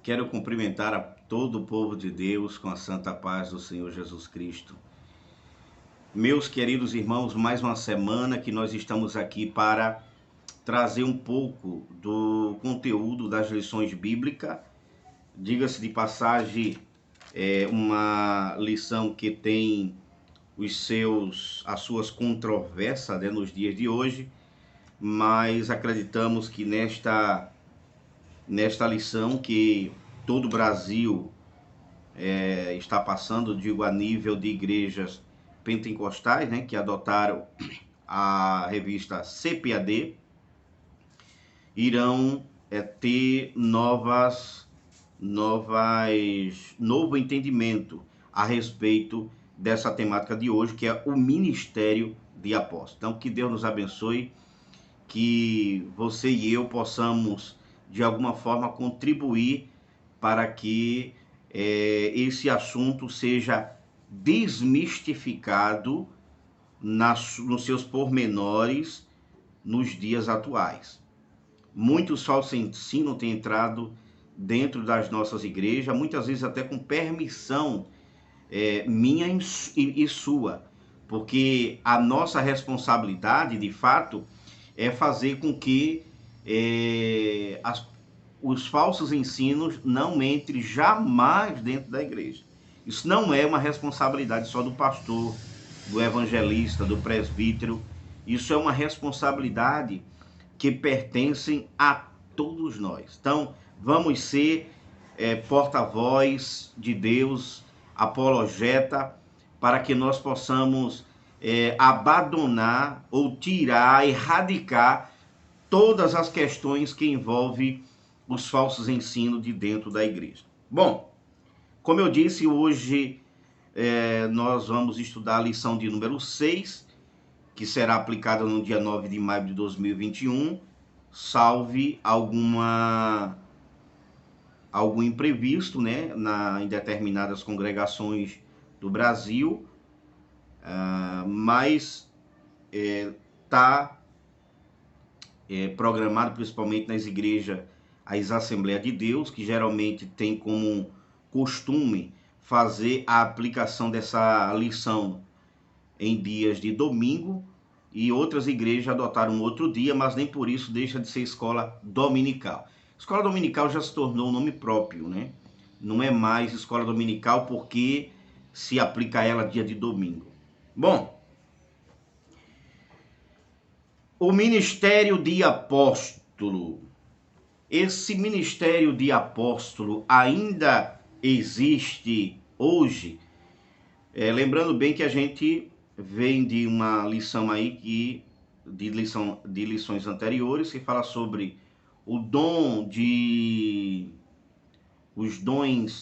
Quero cumprimentar a todo o povo de Deus com a santa paz do Senhor Jesus Cristo. Meus queridos irmãos, mais uma semana que nós estamos aqui para trazer um pouco do conteúdo das lições bíblicas. Diga-se de passagem, é uma lição que tem as suas controvérsias, né, nos dias de hoje, mas acreditamos que nesta lição que todo o Brasil está passando, digo, a nível de igrejas pentecostais, né, que adotaram a revista CPAD, irão ter novo entendimento a respeito dessa temática de hoje, que é o ministério de apóstolo. Então, que Deus nos abençoe, que você e eu possamos, de alguma forma, contribuir para que esse assunto seja desmistificado nos seus pormenores nos dias atuais. Muitos falsos ensinos têm entrado dentro das nossas igrejas, muitas vezes até com permissão minha e sua, porque a nossa responsabilidade, de fato, é fazer com que os falsos ensinos não entrem jamais dentro da igreja. Isso não é uma responsabilidade só do pastor, do evangelista, do presbítero. Isso é uma responsabilidade que pertence a todos nós. Então, vamos ser porta-voz de Deus, apologeta, para que nós possamos abandonar ou tirar, erradicar todas as questões que envolvem os falsos ensinos de dentro da igreja. Bom, como eu disse, hoje nós vamos estudar a lição de número 6, que será aplicada no dia 9 de maio de 2021, salve algum imprevisto, né, em determinadas congregações do Brasil, mas está programado principalmente nas igrejas, as Assembleias de Deus, que geralmente tem como costume fazer a aplicação dessa lição em dias de domingo, e outras igrejas adotaram outro dia, mas nem por isso deixa de ser escola dominical. Escola dominical já se tornou um nome próprio, né? Não é mais escola dominical porque se aplica a ela dia de domingo. Bom, o ministério de apóstolo. Esse ministério de apóstolo ainda existe hoje? Lembrando bem que a gente vem de uma lição aí de lições anteriores, que fala sobre os dons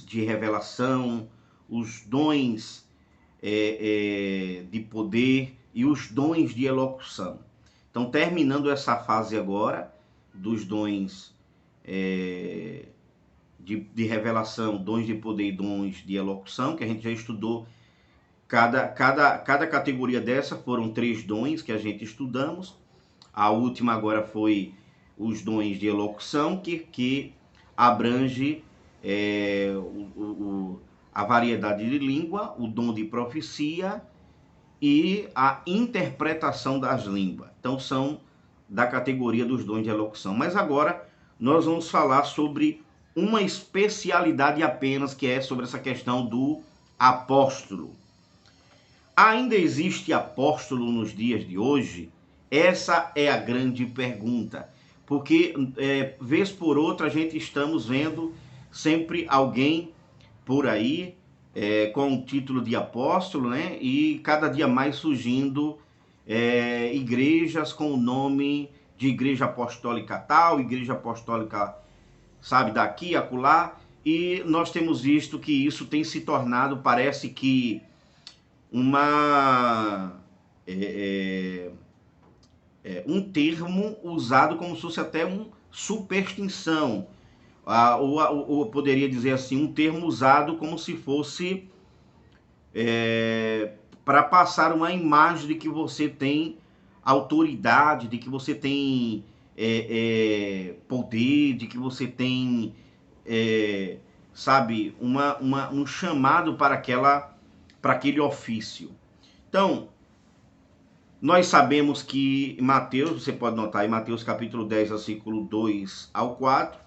de revelação, os dons de poder e os dons de elocução. Então, terminando essa fase agora dos dons de revelação, dons de poder e dons de elocução, que a gente já estudou. Cada categoria dessa foram 3 dons que a gente estudamos. A última agora foi os dons de elocução, que abrange a variedade de língua, o dom de profecia e a interpretação das línguas. Então são da categoria dos dons de elocução. Mas agora nós vamos falar sobre uma especialidade apenas, que é sobre essa questão do apóstolo. Ainda existe apóstolo nos dias de hoje? Essa é a grande pergunta. Porque, vez por outra, a gente estamos vendo sempre alguém por aí com o título de apóstolo, né? E cada dia mais surgindo igrejas com o nome de igreja apostólica tal, igreja apostólica, sabe, daqui, acolá. E nós temos visto que isso tem se tornado, parece que, um termo usado como se fosse até uma superstição, ou poderia dizer assim, um termo usado como se fosse para passar uma imagem de que você tem autoridade, de que você tem poder, de que você tem sabe, um chamado para aquele ofício. Então, nós sabemos que Mateus, você pode notar em Mateus capítulo 10, versículo 2 ao 4,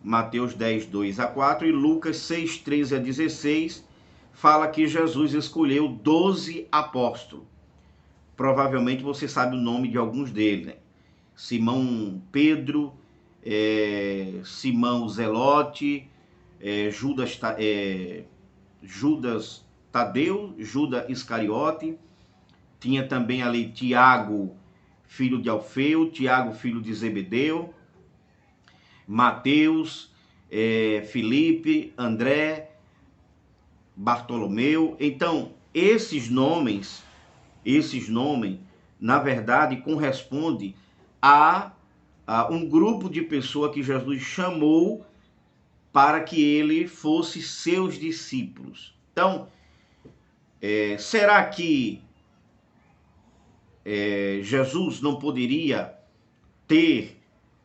Mateus 10, 2 a 4, e Lucas 6, 13 a 16, fala que Jesus escolheu 12 apóstolos. Provavelmente você sabe o nome de alguns deles, né? Simão Pedro, Simão Zelote, Judas Tadeu, Judas Iscariote, tinha também ali Tiago, filho de Alfeu, Tiago, filho de Zebedeu, Mateus, Filipe, André, Bartolomeu. Então, esses nomes, na verdade, correspondem a um grupo de pessoas que Jesus chamou para que ele fosse seus discípulos. Então, será que Jesus não poderia ter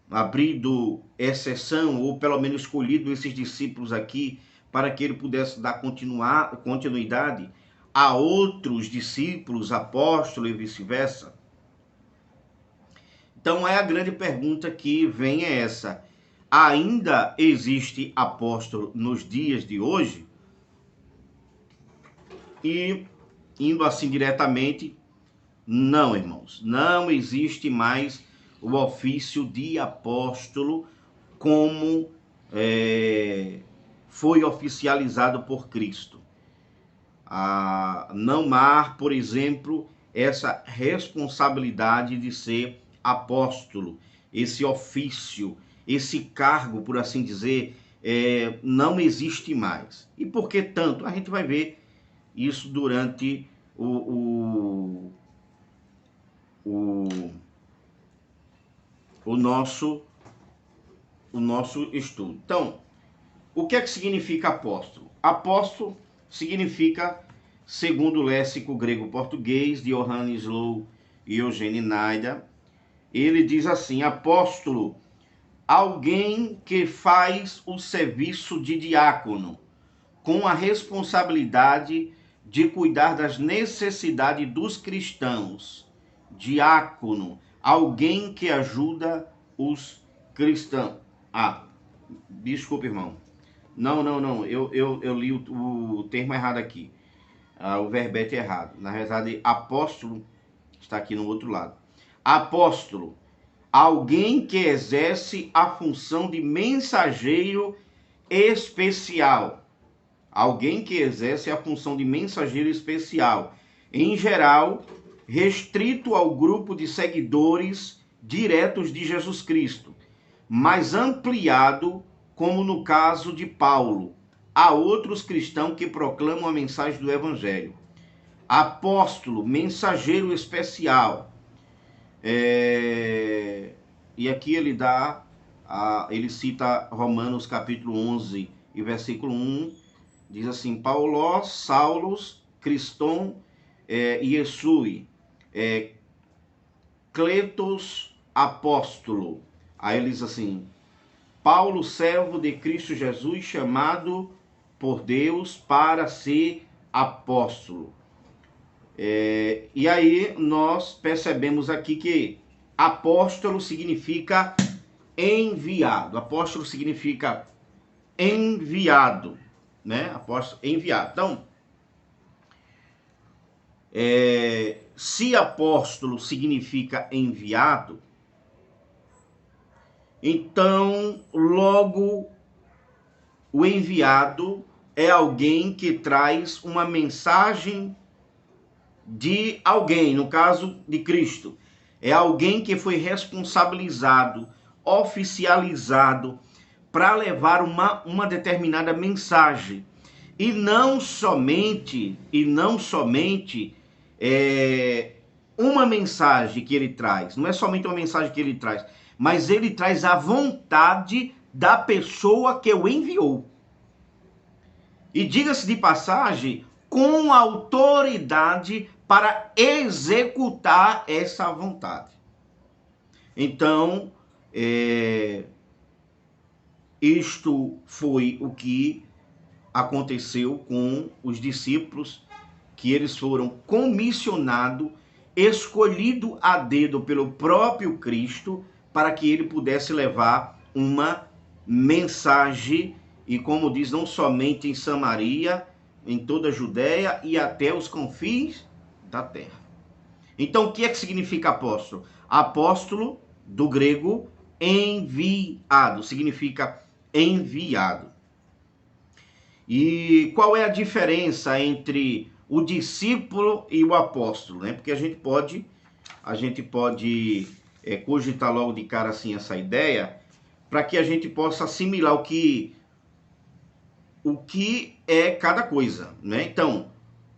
abrido exceção, ou pelo menos escolhido esses discípulos aqui, para que ele pudesse dar continuidade a outros discípulos, apóstolos e vice-versa? Então a grande pergunta que vem é essa: ainda existe apóstolo nos dias de hoje? E indo assim diretamente, não, irmãos, não existe mais o ofício de apóstolo como foi oficializado por Cristo. Não há, por exemplo, essa responsabilidade de ser apóstolo, esse ofício, esse cargo, por assim dizer, não existe mais. E por que tanto? A gente vai ver isso durante o nosso estudo. Então, o que é que significa apóstolo? Apóstolo significa, segundo o léxico grego-português de Johannes Low e Eugene Naida, ele diz assim: apóstolo, alguém que faz o serviço de diácono, com a responsabilidade de cuidar das necessidades dos cristãos. Diácono, alguém que ajuda os cristãos. Desculpa, irmão. Não. Eu li o termo errado aqui. O verbete errado. Na verdade, apóstolo está aqui no outro lado. Apóstolo, alguém que exerce a função de mensageiro especial. Alguém que exerce a função de mensageiro especial. Em geral, restrito ao grupo de seguidores diretos de Jesus Cristo, mas ampliado, como no caso de Paulo, a outros cristãos que proclamam a mensagem do Evangelho. Apóstolo, mensageiro especial. E aqui ele cita Romanos capítulo 11 e versículo 1, diz assim: Paulo, Saulos, Criston e Esui, Cletos, apóstolo. Aí ele diz assim: Paulo, servo de Cristo Jesus, chamado por Deus para ser apóstolo. E aí nós percebemos aqui que apóstolo significa enviado. Apóstolo significa enviado, né? Apóstolo enviado. Então, se apóstolo significa enviado, então logo o enviado é alguém que traz uma mensagem de alguém, no caso de Cristo. É alguém que foi responsabilizado, oficializado para levar uma determinada mensagem. E não somente uma mensagem que ele traz. Não é somente uma mensagem que ele traz, mas ele traz a vontade da pessoa que o enviou. E diga-se de passagem, com autoridade para executar essa vontade. Então, isto foi o que aconteceu com os discípulos, que eles foram comissionados, escolhido a dedo pelo próprio Cristo, para que ele pudesse levar uma mensagem, e como diz, não somente em Samaria, em toda a Judéia e até os confins da terra. Então, o que é que significa apóstolo? Apóstolo, do grego, enviado, significa enviado. E qual é a diferença entre o discípulo e o apóstolo, né? Porque a gente pode cogitar logo de cara assim essa ideia, para que a gente possa assimilar o que é cada coisa, né? Então,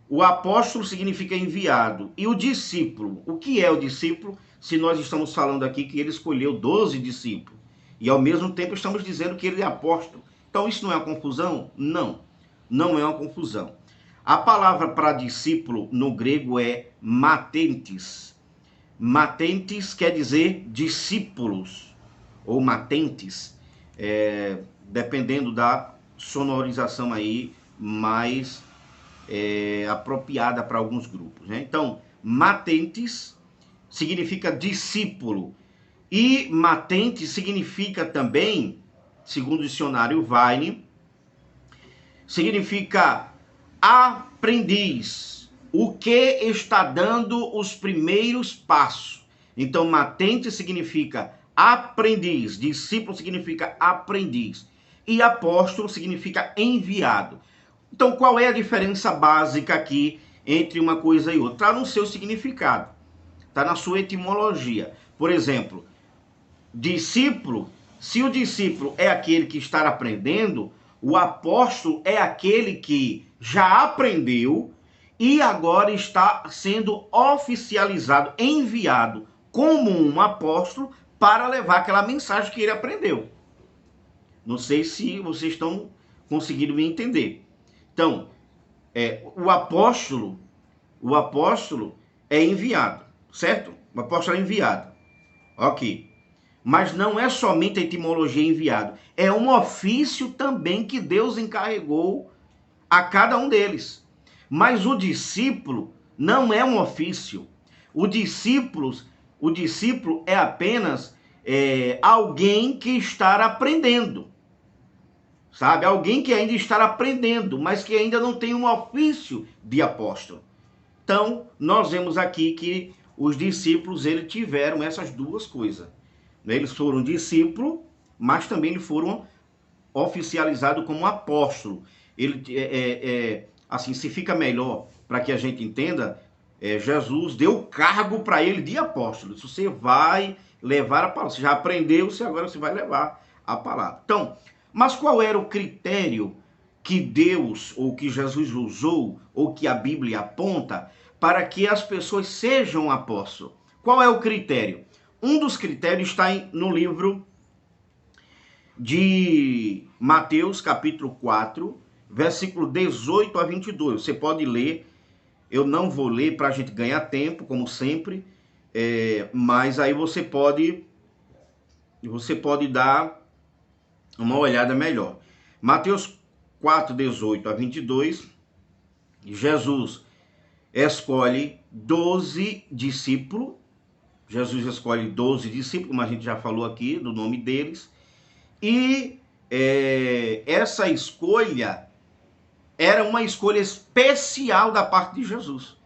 o apóstolo significa enviado. E o discípulo, o que é o discípulo? Se nós estamos falando aqui que ele escolheu 12 discípulos, e ao mesmo tempo estamos dizendo que ele é apóstolo. Então isso não é uma confusão? Não, não é uma confusão. A palavra para discípulo no grego é matentes. Matentes quer dizer discípulos, ou matentes, dependendo da sonorização aí mais apropriada para alguns grupos, né? Então, matentes significa discípulo, e matente significa também, segundo o dicionário Vine, significa aprendiz, o que está dando os primeiros passos. Então, matente significa aprendiz, discípulo significa aprendiz, e apóstolo significa enviado. Então, qual é a diferença básica aqui entre uma coisa e outra? Está no seu significado, está na sua etimologia. Por exemplo, discípulo, se o discípulo é aquele que está aprendendo, o apóstolo é aquele que já aprendeu e agora está sendo oficializado, enviado como um apóstolo para levar aquela mensagem que ele aprendeu. Não sei se vocês estão conseguindo me entender. Então, o apóstolo é enviado, certo? O apóstolo é enviado. Ok. Mas não é somente a etimologia enviado. É um ofício também que Deus encarregou a cada um deles. Mas o discípulo não é um ofício. O discípulo é apenas alguém que está aprendendo. Sabe? Alguém que ainda está aprendendo, mas que ainda não tem um ofício de apóstolo. Então, nós vemos aqui que os discípulos, eles tiveram essas duas coisas. Eles foram discípulos, mas também eles foram oficializados como apóstolo. Assim, se fica melhor para que a gente entenda, Jesus deu cargo para ele de apóstolo. Se você vai levar a palavra, você já aprendeu, agora você vai levar a palavra. Então, mas qual era o critério que Deus, ou que Jesus usou, ou que a Bíblia aponta, para que as pessoas sejam apóstolos? Qual é o critério? Um dos critérios está no livro de Mateus, capítulo 4, versículo 18 a 22. Você pode ler, eu não vou ler para a gente ganhar tempo, como sempre, mas aí você pode dar uma olhada melhor. Mateus 4, 18 a 22, Jesus escolhe 12 discípulos. Jesus escolhe 12 discípulos, como a gente já falou aqui, do nome deles. E essa escolha era uma escolha especial da parte de Jesus.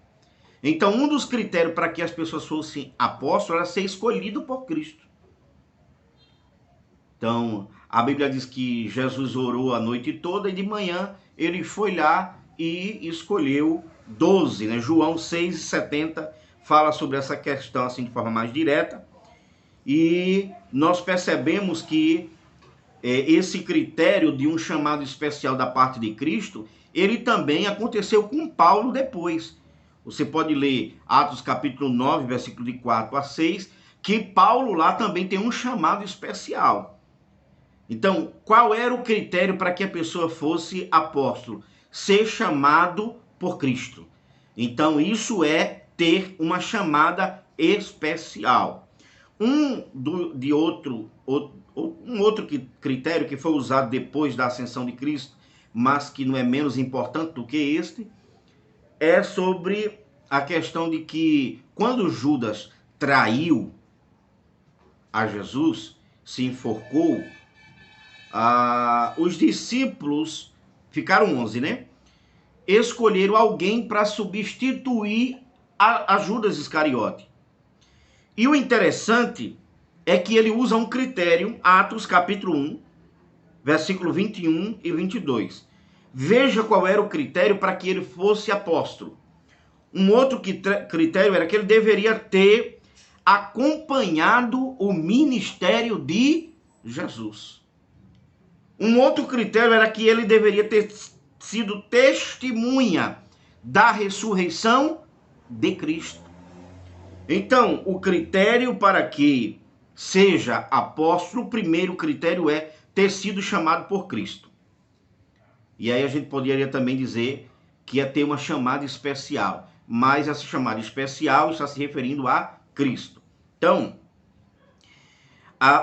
Então, um dos critérios para que as pessoas fossem apóstolos era ser escolhido por Cristo. Então, a Bíblia diz que Jesus orou a noite toda e de manhã ele foi lá e escolheu 12, né? João 6,70 fala sobre essa questão assim de forma mais direta. E nós percebemos que esse critério de um chamado especial da parte de Cristo, ele também aconteceu com Paulo depois. Você pode ler Atos capítulo 9, versículo de 4 a 6, que Paulo lá também tem um chamado especial. Então, qual era o critério para que a pessoa fosse apóstolo? Ser chamado por Cristo. Então, isso é ter uma chamada especial. Um outro critério que foi usado depois da ascensão de Cristo, mas que não é menos importante do que este, é sobre a questão de que quando Judas traiu a Jesus, se enforcou, os discípulos, ficaram 11, né? Escolheram alguém para substituir a Judas Iscariote. E o interessante é que ele usa um critério, Atos capítulo 1, versículo 21 e 22. Veja qual era o critério para que ele fosse apóstolo. Um outro critério era que ele deveria ter acompanhado o ministério de Jesus. Um outro critério era que ele deveria ter sido testemunha da ressurreição de Cristo. Então, o critério para que seja apóstolo, o primeiro critério é ter sido chamado por Cristo. E aí a gente poderia também dizer que ia ter uma chamada especial, mas essa chamada especial está se referindo a Cristo. Então,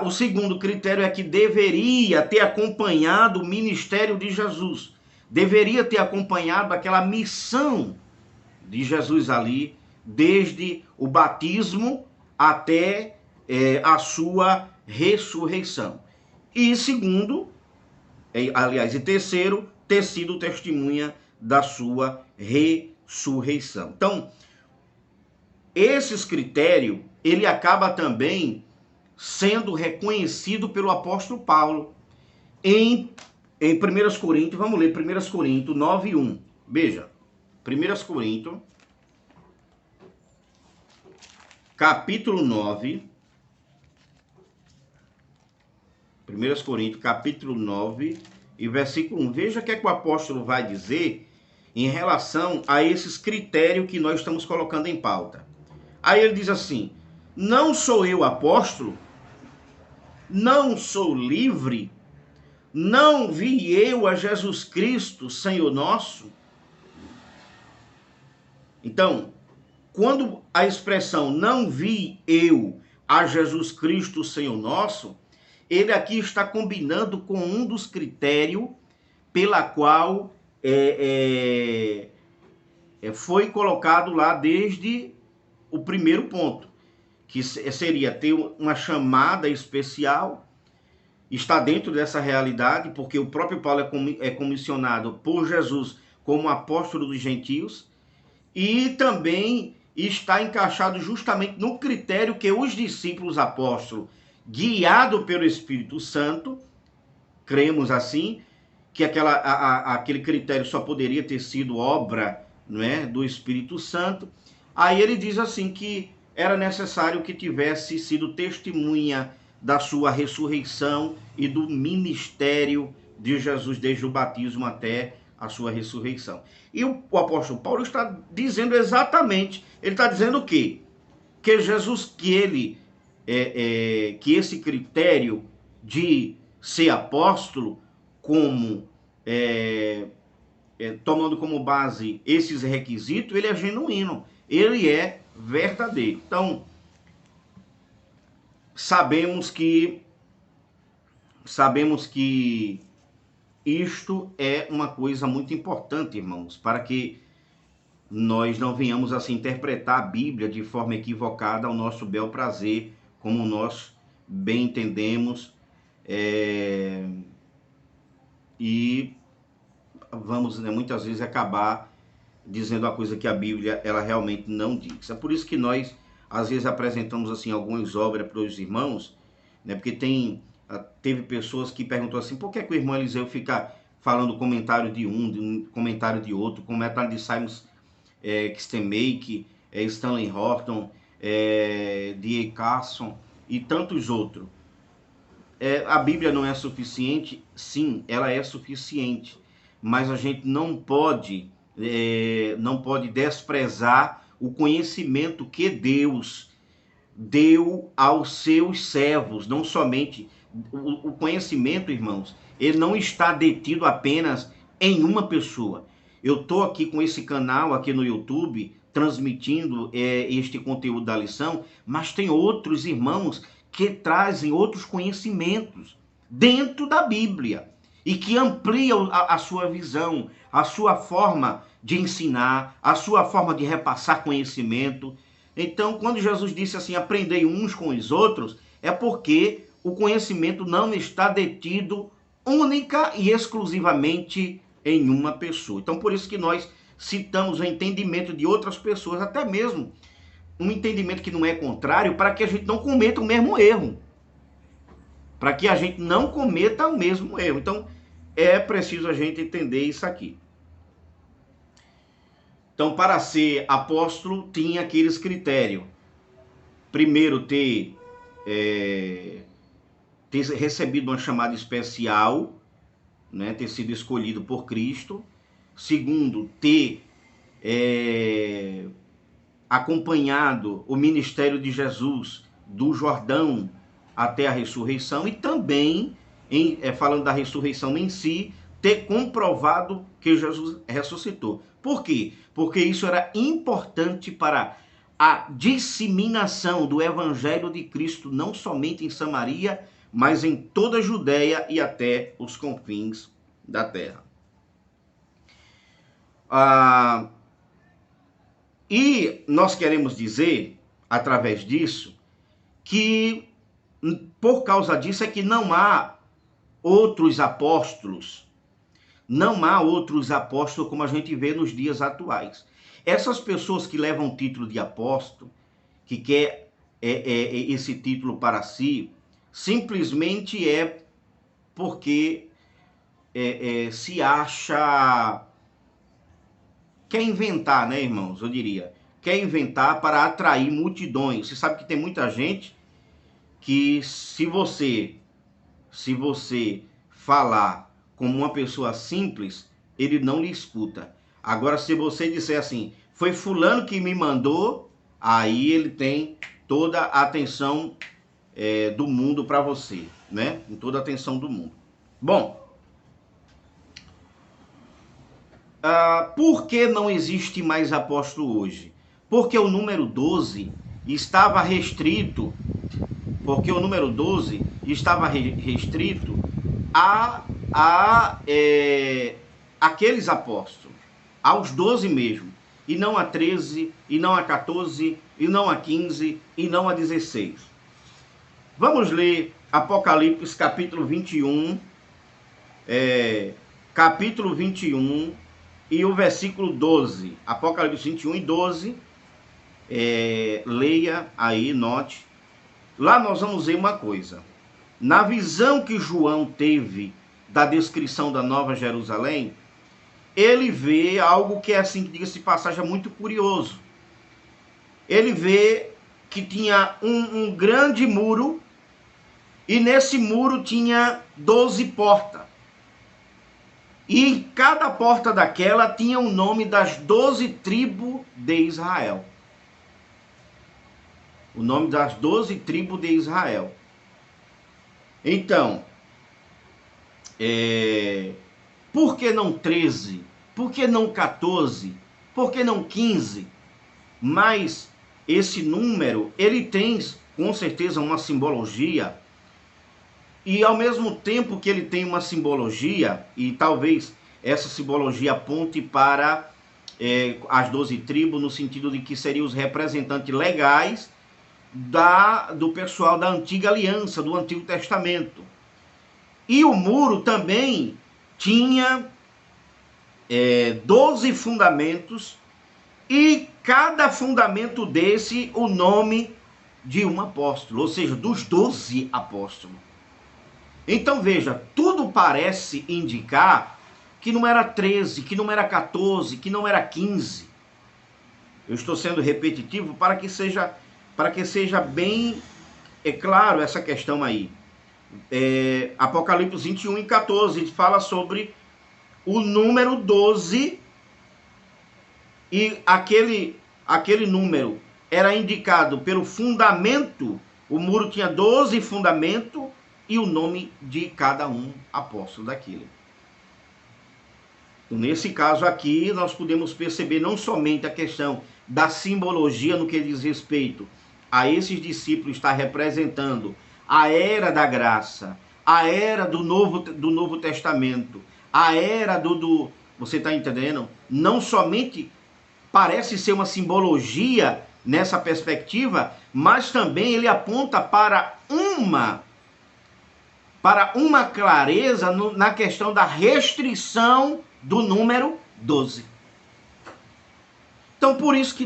o segundo critério é que deveria ter acompanhado o ministério de Jesus, deveria ter acompanhado aquela missão de Jesus ali, desde o batismo até a sua ressurreição. E segundo, e terceiro, ter sido testemunha da sua ressurreição. Então, esses critérios, ele acaba também sendo reconhecido pelo apóstolo Paulo em 1 Coríntios, vamos ler 1 Coríntios 9:1. Veja, 1 Coríntios, capítulo 9, 1 Coríntios, capítulo 9 e versículo 1. Veja o que é que o apóstolo vai dizer em relação a esses critérios que nós estamos colocando em pauta. Aí ele diz assim: não sou eu apóstolo? Não sou livre? Não vi eu a Jesus Cristo, Senhor nosso? Então, quando a expressão não vi eu a Jesus Cristo, Senhor nosso, ele aqui está combinando com um dos critérios pela qual foi colocado lá desde o primeiro ponto, que seria ter uma chamada especial, está dentro dessa realidade, porque o próprio Paulo é comissionado por Jesus como apóstolo dos gentios, e também está encaixado justamente no critério que os discípulos apóstolos, guiados pelo Espírito Santo, cremos assim, que aquele critério só poderia ter sido obra, não é, do Espírito Santo. Aí ele diz assim que era necessário que tivesse sido testemunha da sua ressurreição e do ministério de Jesus desde o batismo até a sua ressurreição. E o apóstolo Paulo está dizendo exatamente, ele está dizendo o quê? Que Jesus, que esse critério de ser apóstolo, como tomando como base esses requisitos, ele é genuíno, ele é verdadeiro. Então, sabemos que isto é uma coisa muito importante, irmãos, para que nós não venhamos a se interpretar a Bíblia de forma equivocada ao nosso bel prazer, como nós bem entendemos, e vamos, muitas vezes, acabar dizendo a coisa que a Bíblia ela realmente não diz. É por isso que nós, às vezes, apresentamos assim algumas obras para os irmãos, né? Porque teve pessoas que perguntou assim: por que o irmão Eliseu fica falando comentário de um comentário de outro, comentário de Simon Kistemake, Stanley Horton, D.A. Carson e tantos outros. A Bíblia não é suficiente? Sim, ela é suficiente, mas a gente não pode desprezar o conhecimento que Deus deu aos seus servos. Não somente o conhecimento, irmãos, ele não está detido apenas em uma pessoa. Eu estou aqui com esse canal aqui no YouTube transmitindo este conteúdo da lição, mas tem outros irmãos que trazem outros conhecimentos dentro da Bíblia e que ampliam a sua visão, a sua forma de ensinar, a sua forma de repassar conhecimento. Então, quando Jesus disse assim, aprendei uns com os outros, é porque o conhecimento não está detido única e exclusivamente em uma pessoa. Então, por isso que nós citamos o entendimento de outras pessoas, até mesmo um entendimento que não é contrário, para que a gente não cometa o mesmo erro. Para que a gente não cometa o mesmo erro. Então, é preciso a gente entender isso aqui. Então, para ser apóstolo, tinha aqueles critérios. Primeiro, ter recebido uma chamada especial, né, ter sido escolhido por Cristo. Segundo, ter acompanhado o ministério de Jesus do Jordão até a ressurreição. E também, falando da ressurreição em si, ter comprovado que Jesus ressuscitou. Por quê? Porque isso era importante para a disseminação do evangelho de Cristo, não somente em Samaria, mas em toda a Judéia e até os confins da terra. E nós queremos dizer, através disso, que por causa disso é que não há outros apóstolos. Não há outros apóstolos como a gente vê nos dias atuais. Essas pessoas que levam o título de apóstolo, que quer esse título para si, simplesmente é porque se acha... Quer inventar, né, irmãos? Eu diria. Quer inventar para atrair multidões. Você sabe que tem muita gente que se você falar como uma pessoa simples, ele não lhe escuta. Agora, se você disser assim, foi fulano que me mandou, aí ele tem toda a atenção do mundo para você, né? Em toda a atenção do mundo. Bom, por que não existe mais apóstolo hoje? Porque o número 12 estava restrito, a aqueles apóstolos, aos 12 mesmo, e não a 13, e não a 14, e não a 15, e não a 16. Vamos ler Apocalipse capítulo 21, e o versículo 12. Apocalipse 21 e 12, leia aí, note. Lá nós vamos ver uma coisa. Na visão que João teve da descrição da Nova Jerusalém, ele vê algo que é, assim, diga-se de passagem, muito curioso. Ele vê que tinha um grande muro, e nesse muro tinha 12 portas. E cada porta daquela tinha o nome das 12 tribos de Israel. O nome das 12 tribos de Israel. Então, por que não 13? Por que não 14? Por que não 15? Mas esse número, ele tem com certeza uma simbologia, e ao mesmo tempo que ele tem uma simbologia, e talvez essa simbologia aponte para as 12 tribos, no sentido de que seriam os representantes legais do pessoal da antiga aliança, do Antigo Testamento. E o muro também tinha 12 fundamentos, e cada fundamento desse o nome de um apóstolo, ou seja, dos 12 apóstolos. Então veja, tudo parece indicar que não era 13, que não era 14, que não era 15. Eu estou sendo repetitivo para que seja bem claro essa questão aí. Apocalipse 21 e 14 fala sobre o número 12, e aquele número era indicado pelo fundamento. O muro tinha 12 fundamentos e o nome de cada um apóstolo daquilo. Então, nesse caso aqui, nós podemos perceber não somente a questão da simbologia no que diz respeito a esses discípulos estar representando a era da graça, a era do Novo Testamento, a era você está entendendo? Não somente parece ser uma simbologia nessa perspectiva, mas também ele aponta para uma clareza na questão da restrição do número 12. Então, por isso que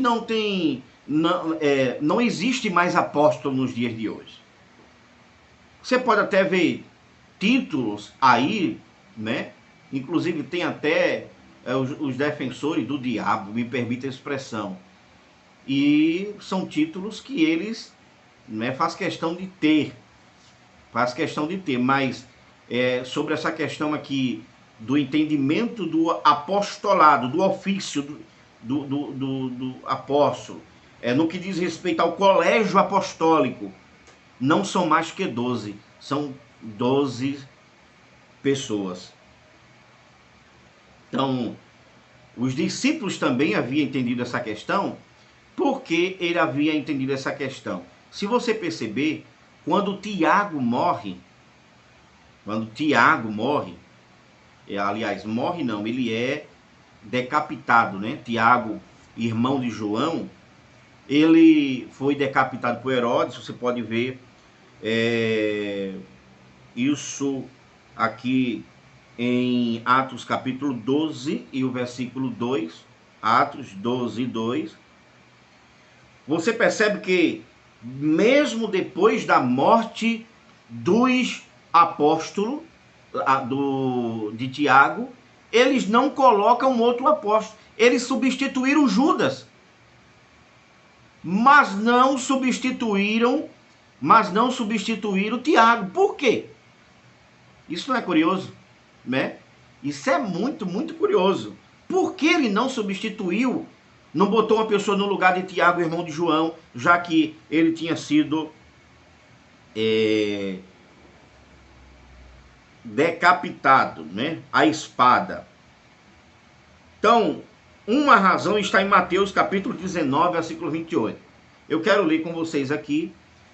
não existe mais apóstolo nos dias de hoje. Você pode até ver títulos aí, né? Inclusive tem até os defensores do diabo, me permite a expressão. E são títulos que eles, né, faz questão de ter, mas sobre essa questão aqui do entendimento do apostolado, do ofício do apóstolo, no que diz respeito ao colégio apostólico, não são mais que 12, são 12 pessoas. Então, os discípulos também haviam entendido essa questão. Por que ele havia entendido essa questão? Se você perceber, quando Tiago morre, aliás, morre não, ele é decapitado, né? Tiago, irmão de João, ele foi decapitado por Herodes. Você pode ver isso aqui em Atos capítulo 12 e o versículo 2, Atos 12, 2, você percebe que mesmo depois da morte dos apóstolos, de Tiago, eles não colocam outro apóstolo, eles substituíram Judas, mas não substituíram Tiago. Por quê? Isso não é curioso, né? Isso é muito, muito curioso. Por que ele não substituiu, não botou uma pessoa no lugar de Tiago, irmão de João, já que ele tinha sido decapitado, né? A espada. Então, uma razão está em Mateus capítulo 19, versículo 28. Eu quero ler com vocês aqui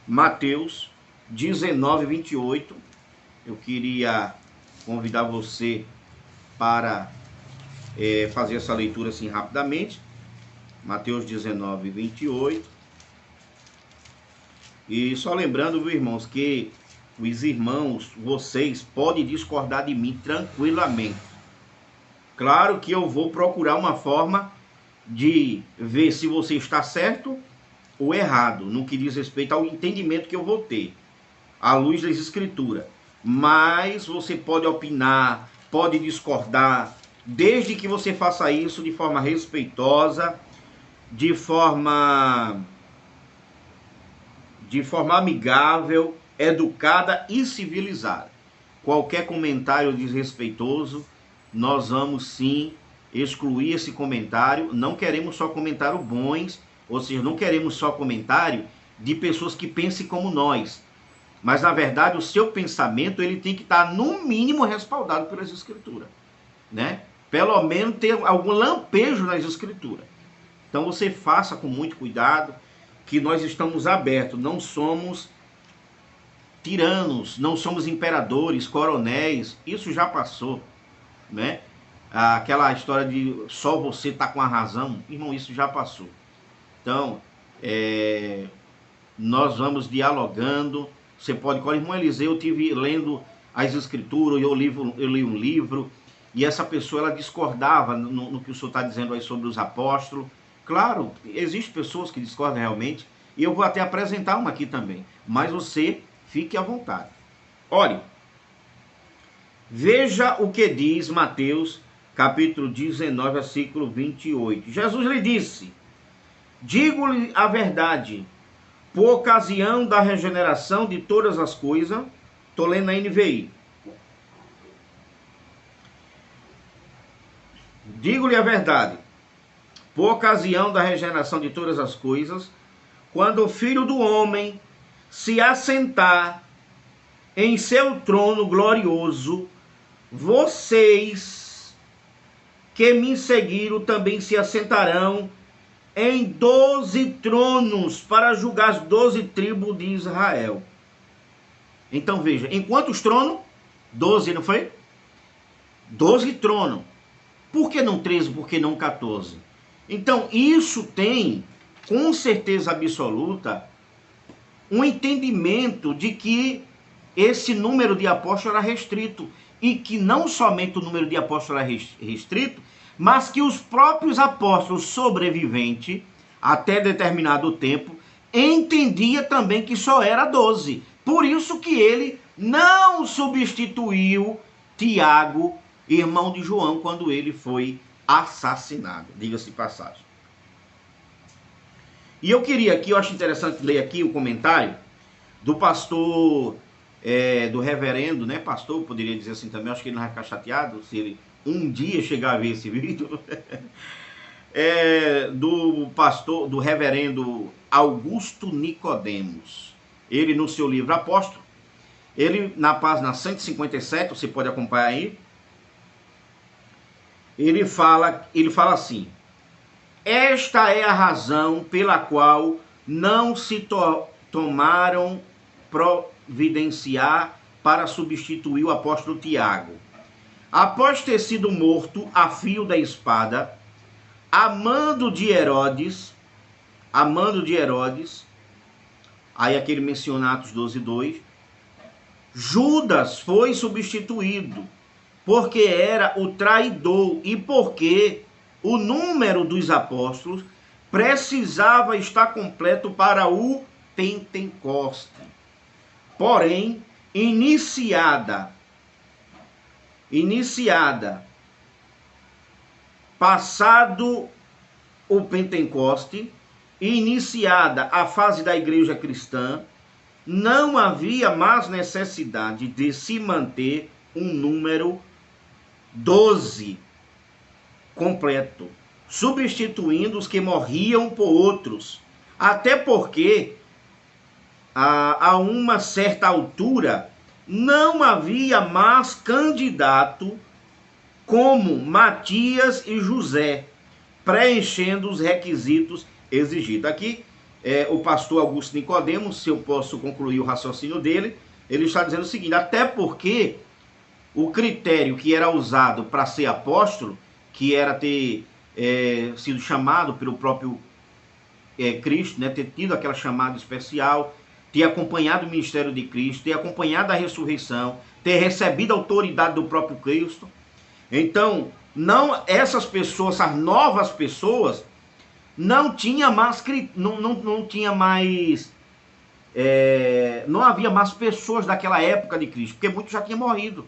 Mateus 19, 28. Eu queria convidar você para fazer essa leitura assim rapidamente. Mateus 19, 28. E só lembrando, viu, irmãos, que os irmãos, vocês podem discordar de mim tranquilamente. Claro que eu vou procurar uma forma de ver se você está certo ou errado, no que diz respeito ao entendimento que eu vou ter, à luz das Escrituras. Mas você pode opinar, pode discordar, desde que você faça isso de forma respeitosa, de forma amigável, educada e civilizada. Qualquer comentário desrespeitoso, nós vamos sim excluir esse comentário. Não queremos só comentários bons, ou seja, não queremos só comentário de pessoas que pensem como nós. Mas, na verdade, o seu pensamento ele tem que estar, no mínimo, respaldado pelas Escrituras, né? Pelo menos ter algum lampejo nas Escrituras. Então, você faça com muito cuidado, que nós estamos abertos, não somos tiranos, não somos imperadores, coronéis, isso já passou, né? Aquela história de só você tá com a razão, irmão, isso já passou. Então, nós vamos dialogando. Você pode, com o irmão Eliseu, eu estive lendo as Escrituras, eu li um livro, e essa pessoa ela discordava no que o senhor está dizendo aí sobre os apóstolos. Claro, existem pessoas que discordam realmente, e eu vou até apresentar uma aqui também, mas você fique à vontade. Olhe, veja o que diz Mateus, capítulo 19, versículo 28. Jesus lhe disse: digo-lhe a verdade, por ocasião da regeneração de todas as coisas, estou lendo na NVI. Digo-lhe a verdade, por ocasião da regeneração de todas as coisas, quando o Filho do Homem se assentar em seu trono glorioso, vocês que me seguiram também se assentarão em 12 tronos para julgar as 12 tribos de Israel. Então veja, em quantos tronos? 12, não foi? 12 tronos. Por que não 13? Por que não 14? Então isso tem, com certeza absoluta, um entendimento de que esse número de apóstolos era restrito. E que não somente o número de apóstolos era restrito, mas que os próprios apóstolos sobreviventes, até determinado tempo, entendia também que só era 12. Por isso que ele não substituiu Tiago, irmão de João, quando ele foi assassinado. Diga-se passagem. E eu queria aqui, eu acho interessante ler aqui o comentário do pastor, do reverendo, né, pastor, poderia dizer assim também, acho que ele não vai ficar chateado se ele um dia chegar a ver esse vídeo, do pastor, do reverendo Augusto Nicodemos. Ele no seu livro Apóstolo, ele na página 157, você pode acompanhar aí, ele fala assim: esta é a razão pela qual não se tomaram providenciar para substituir o apóstolo Tiago. Após ter sido morto a fio da espada, a mando de Herodes, aí aquele menciona Atos 12:2, Judas foi substituído, porque era o traidor e porque o número dos apóstolos precisava estar completo para o Pentecoste. Porém, passado o Pentecoste, iniciada a fase da igreja cristã, não havia mais necessidade de se manter um número 12 completo, substituindo os que morriam por outros. Até porque, a uma certa altura, não havia mais candidato como Matias e José, preenchendo os requisitos exigidos. Aqui, o pastor Augusto Nicodemos, se eu posso concluir o raciocínio dele, ele está dizendo o seguinte: até porque o critério que era usado para ser apóstolo, que era ter sido chamado pelo próprio Cristo, né, ter tido aquela chamada especial, ter acompanhado o ministério de Cristo, ter acompanhado a ressurreição, ter recebido a autoridade do próprio Cristo. Então, essas pessoas, essas novas pessoas, não havia mais pessoas daquela época de Cristo, porque muitos já tinham morrido.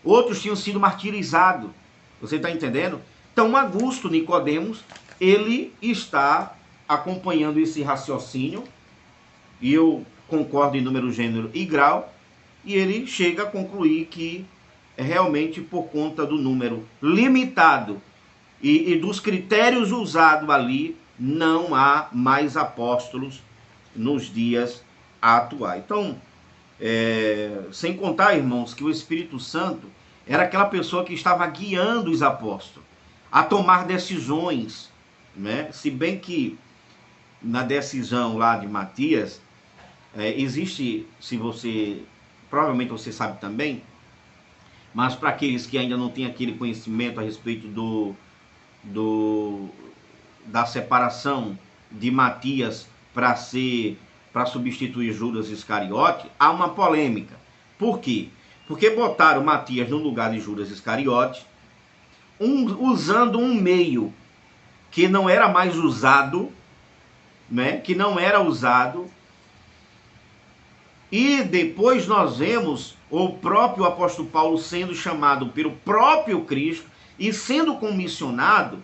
Outros tinham sido martirizados. Você está entendendo? Então, Augusto Nicodemos, ele está acompanhando esse raciocínio, e eu concordo em número, gênero e grau, e ele chega a concluir que realmente por conta do número limitado e dos critérios usados ali, não há mais apóstolos nos dias atuais. Então, sem contar, irmãos, que o Espírito Santo era aquela pessoa que estava guiando os apóstolos a tomar decisões, né? Se bem que na decisão lá de Matias, existe, provavelmente você sabe também, mas para aqueles que ainda não têm aquele conhecimento a respeito da separação de Matias para substituir Judas Iscariote, há uma polêmica. Por quê? Porque botaram Matias no lugar de Judas Iscariote, usando um meio que não era mais usado, né? Que não era usado. E depois nós vemos o próprio apóstolo Paulo sendo chamado pelo próprio Cristo e sendo comissionado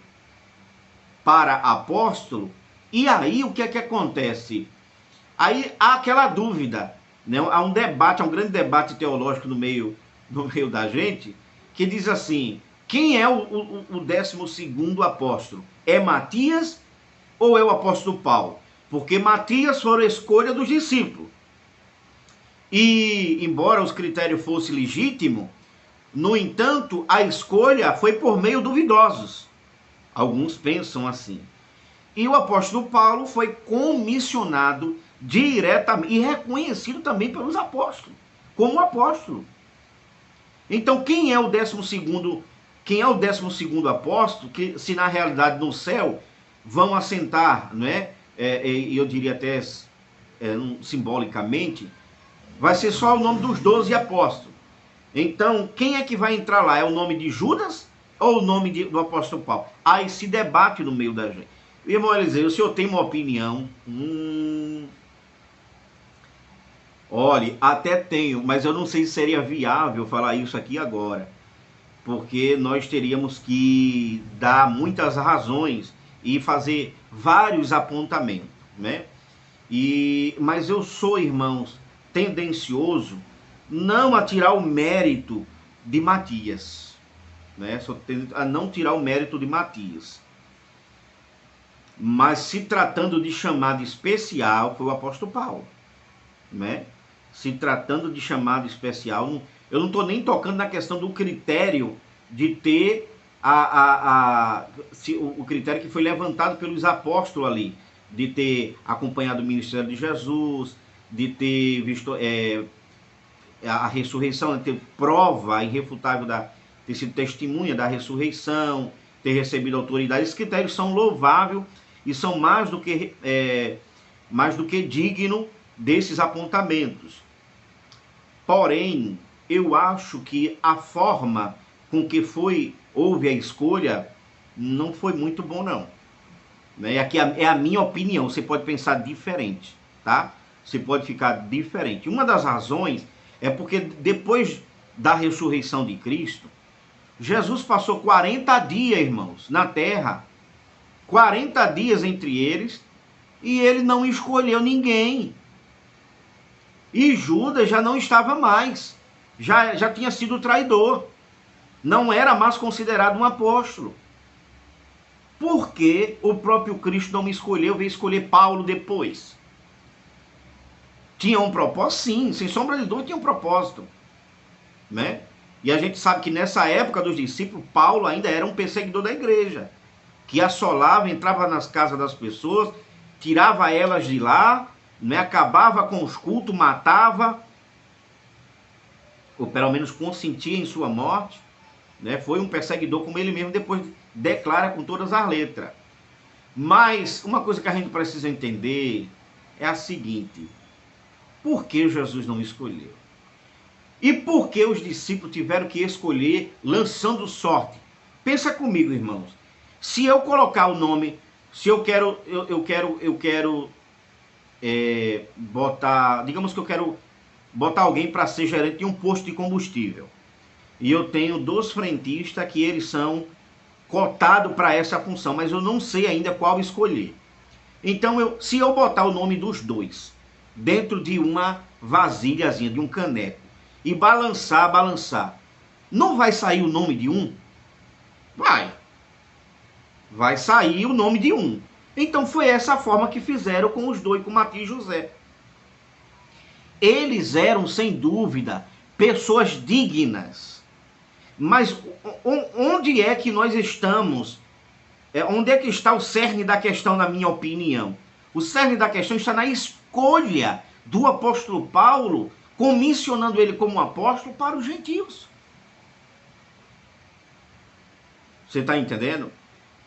para apóstolo. E aí o que é que acontece? Aí há aquela dúvida, né? Há um debate, há um grande debate teológico no meio da gente, que diz assim: quem é o 12º apóstolo? É Matias ou é o apóstolo Paulo? Porque Matias foi a escolha dos discípulos. E, embora os critérios fossem legítimos, no entanto, a escolha foi por meio duvidosos. Alguns pensam assim. E o apóstolo Paulo foi comissionado diretamente e reconhecido também pelos apóstolos, como apóstolo. Então, quem é o 12º? Quem é o 12º apóstolo? Que, se na realidade no céu vão assentar, não é? E eu diria até simbolicamente, vai ser só o nome dos 12 apóstolos. Então, quem é que vai entrar lá? É o nome de Judas ou o nome do apóstolo Paulo? Há esse debate no meio da gente. Irmão Eliseu, o senhor tem uma opinião? Olha, até tenho, mas eu não sei se seria viável falar isso aqui agora, porque nós teríamos que dar muitas razões e fazer vários apontamentos, né? Mas eu sou, irmãos, tendencioso não a tirar o mérito de Matias, né? A não tirar o mérito de Matias. Mas se tratando de chamado especial, foi o apóstolo Paulo, né? Se tratando de chamado especial, eu não estou nem tocando na questão do critério de ter o critério que foi levantado pelos apóstolos ali, de ter acompanhado o ministério de Jesus, de ter visto a ressurreição, de ter prova irrefutável, ter sido testemunha da ressurreição, ter recebido autoridade. Esses critérios são louváveis e são mais do que digno desses apontamentos. Porém, eu acho que a forma com que houve a escolha não foi muito bom, não. E aqui é a minha opinião, você pode pensar diferente, tá? Você pode ficar diferente. Uma das razões é porque depois da ressurreição de Cristo, Jesus passou 40 dias, irmãos, na terra. 40 dias entre eles, e ele não escolheu ninguém. E Judas já não estava mais, já tinha sido traidor, não era mais considerado um apóstolo. Porque o próprio Cristo não me escolheu, veio escolher Paulo depois. Tinha um propósito? Sim, sem sombra de dúvida tinha um propósito, né? E a gente sabe que nessa época dos discípulos, Paulo ainda era um perseguidor da igreja, que assolava, entrava nas casas das pessoas, tirava elas de lá, né, acabava com os cultos, matava, ou pelo menos consentia em sua morte, né? Foi um perseguidor, como ele mesmo depois declara com todas as letras. Mas uma coisa que a gente precisa entender é a seguinte: por que Jesus não escolheu? E por que os discípulos tiveram que escolher lançando sorte? Pensa comigo, irmãos. Se eu colocar o nome, se eu quero botar, digamos que eu quero botar alguém para ser gerente de um posto de combustível. E eu tenho 2 frentistas que eles são cotados para essa função, mas eu não sei ainda qual escolher. Então, se eu botar o nome dos 2 dentro de uma vasilhazinha, de um caneco, e balançar, não vai sair o nome de um? Vai sair o nome de um. Então foi essa a forma que fizeram com os 2, com Matias e José. Eles eram, sem dúvida, pessoas dignas. Mas onde é que nós estamos? Onde é que está o cerne da questão, na minha opinião? O cerne da questão está na escolha do apóstolo Paulo, comissionando ele como apóstolo para os gentios. Você está entendendo?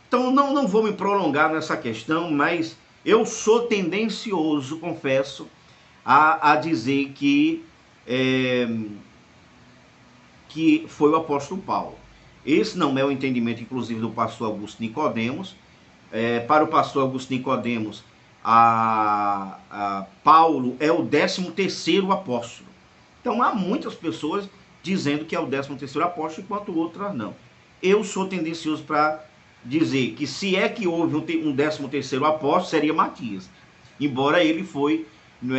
Então não vou me prolongar nessa questão, mas eu sou tendencioso, confesso, a dizer que foi o apóstolo Paulo. Esse não é o entendimento, inclusive, do pastor Augusto Nicodemos. Para o pastor Augusto Nicodemos, Paulo é o 13º apóstolo. Então há muitas pessoas dizendo que é o 13º apóstolo, enquanto outras não. Eu sou tendencioso para dizer que se é que houve um 13º apóstolo, seria Matias, embora ele foi, não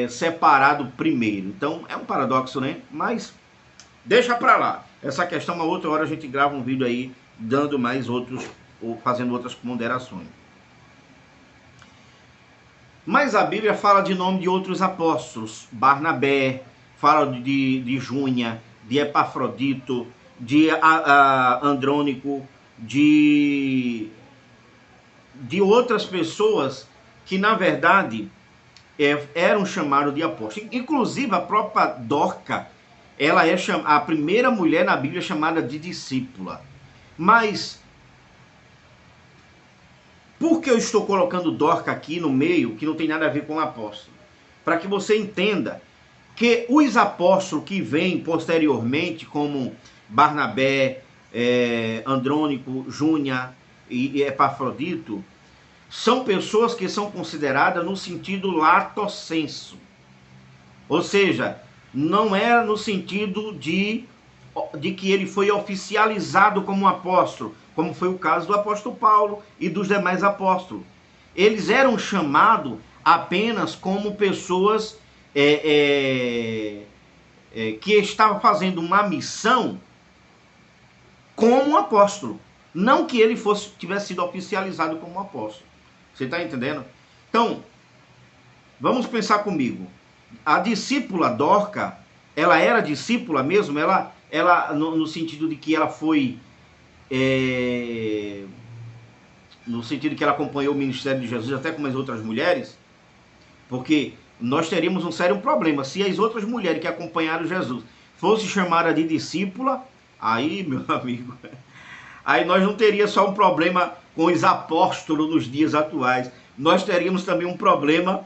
separado primeiro. Então é um paradoxo, né? Mas deixa para lá. Essa questão, uma outra hora a gente grava um vídeo aí dando mais outros, ou fazendo outras ponderações. Mas a Bíblia fala de nome de outros apóstolos. Barnabé, fala de Júnia, de Epafrodito, de Andrônico, de de outras pessoas que, na verdade, eram chamados de apóstolos. Inclusive, a própria Dorca, ela é a primeira mulher na Bíblia chamada de discípula. Mas, por que eu estou colocando Dorca aqui no meio, que não tem nada a ver com o apóstolo? Para que você entenda que os apóstolos que vêm posteriormente, como Barnabé, Andrônico, Júnia e Epafrodito, são pessoas que são consideradas no sentido lato sensu. Ou seja, não é no sentido de que ele foi oficializado como um apóstolo, como foi o caso do apóstolo Paulo e dos demais apóstolos. Eles eram chamados apenas como pessoas que estavam fazendo uma missão como um apóstolo. Não que ele tivesse sido oficializado como um apóstolo. Você está entendendo? Então, vamos pensar comigo. A discípula Dorca, ela era discípula mesmo? Ela no sentido de que ela foi... no sentido que ela acompanhou o ministério de Jesus até com as outras mulheres? Porque nós teríamos um sério problema. Se as outras mulheres que acompanharam Jesus fossem chamadas de discípula, aí, meu amigo... Aí nós não teríamos só um problema com os apóstolos nos dias atuais. Nós teríamos também um problema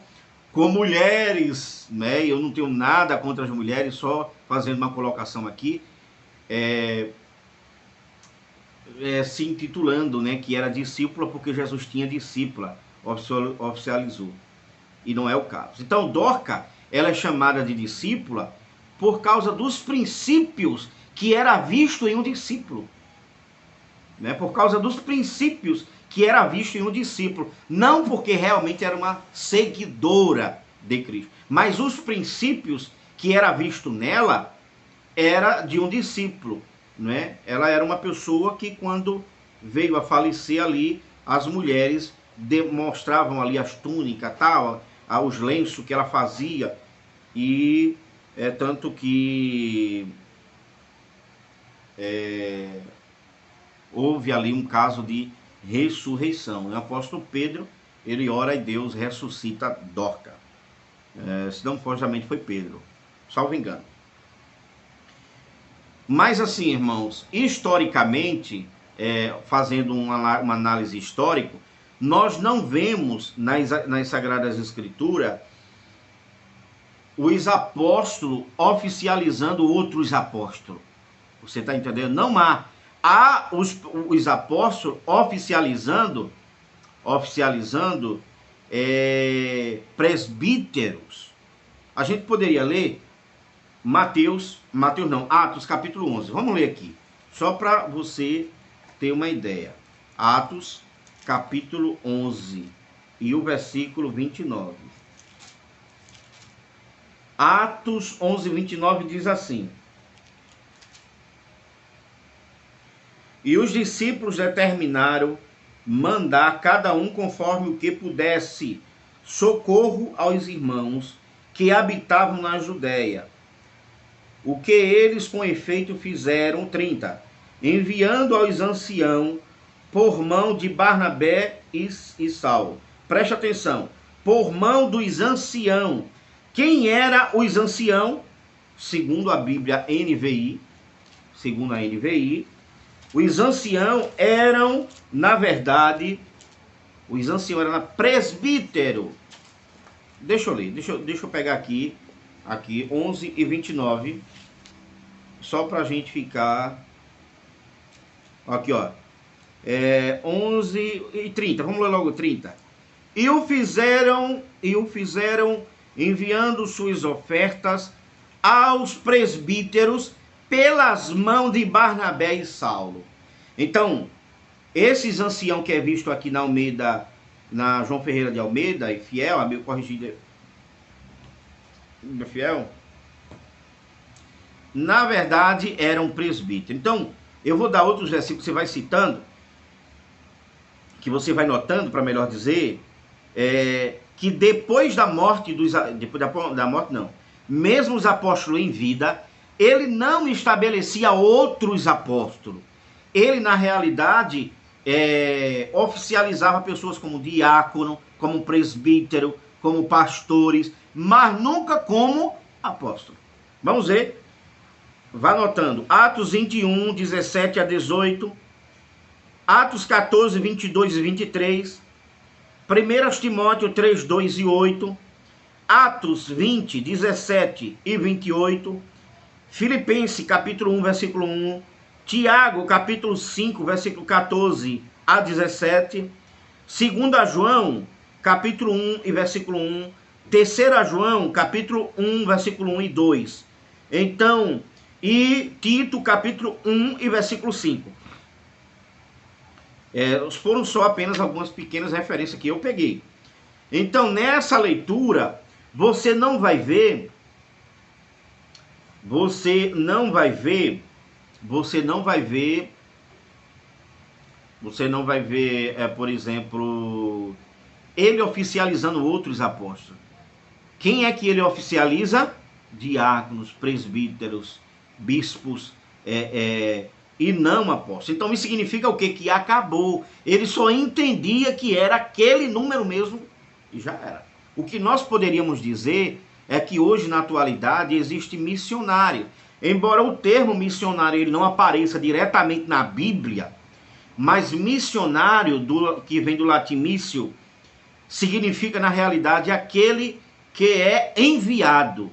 com mulheres, né? Eu não tenho nada contra as mulheres, só fazendo uma colocação aqui, se intitulando, né, que era discípula porque Jesus tinha discípula, oficializou. E não é o caso. Então, Dorca, ela é chamada de discípula por causa dos princípios que era visto em um discípulo. Né? Por causa dos princípios que era visto em um discípulo. Não porque realmente era uma seguidora de Cristo. Mas os princípios que era visto nela era de um discípulo. Né? Ela era uma pessoa que, quando veio a falecer ali, as mulheres demonstravam ali as túnicas, tal, os lenços que ela fazia. E tanto que... houve ali um caso de ressurreição. O apóstolo Pedro, ele ora e Deus ressuscita Dorca. Se não for, justamente foi Pedro, salvo engano. Mas assim, irmãos, historicamente, fazendo uma análise histórica, nós não vemos nas Sagradas Escrituras os apóstolos oficializando outros apóstolos. Você está entendendo? Não há. Há os apóstolos oficializando presbíteros. A gente poderia ler Atos capítulo 11. Vamos ler aqui, só para você ter uma ideia. Atos capítulo 11 e o versículo 29. Atos 11, 29 diz assim: e os discípulos determinaram mandar cada um conforme o que pudesse socorro aos irmãos que habitavam na Judéia. O que eles com efeito fizeram, 30, enviando aos anciãos por mão de Barnabé e Saulo. Preste atenção, por mão dos anciãos. Quem era os anciãos? Segundo a Bíblia NVI, segundo a NVI, os anciãos eram, na verdade, os anciãos eram presbítero. Deixa eu ler, deixa eu pegar aqui 11 e 29, só para a gente ficar... Aqui, ó, 11 e 30, vamos ler logo 30. E o fizeram enviando suas ofertas aos presbíteros pelas mãos de Barnabé e Saulo. Então, esses anciãos que é visto aqui na Almeida, na João Ferreira de Almeida, e fiel, amigo corrigido, fiel, na verdade eram presbíteros. Então, eu vou dar outros versículos que você vai citando, que você vai notando, para melhor dizer, que depois da morte mesmo os apóstolos em vida, ele não estabelecia outros apóstolos. Ele, na realidade, oficializava pessoas como diácono, como presbítero, como pastores, mas nunca como apóstolo. Vamos ver. Vá anotando. Atos 21, 17 a 18. Atos 14, 22 e 23. 1 Timóteo 3, 2 e 8. Atos 20, 17 e 28. Filipenses capítulo 1, versículo 1. Tiago capítulo 5, versículo 14 a 17. 2 João capítulo 1 e versículo 1. 3 João capítulo 1, versículo 1 e 2. Então, e Tito capítulo 1 e versículo 5. Foram só apenas algumas pequenas referências que eu peguei. Então, nessa leitura, você não vai ver, por exemplo, ele oficializando outros apóstolos. Quem é que ele oficializa? Diáconos, presbíteros, bispos, e não apóstolos. Então isso significa o quê? Que acabou. Ele só entendia que era aquele número mesmo e já era. O que nós poderíamos dizer é que hoje, na atualidade, existe missionário. Embora o termo missionário ele não apareça diretamente na Bíblia, mas missionário, que vem do latim missio, significa na realidade aquele que é enviado,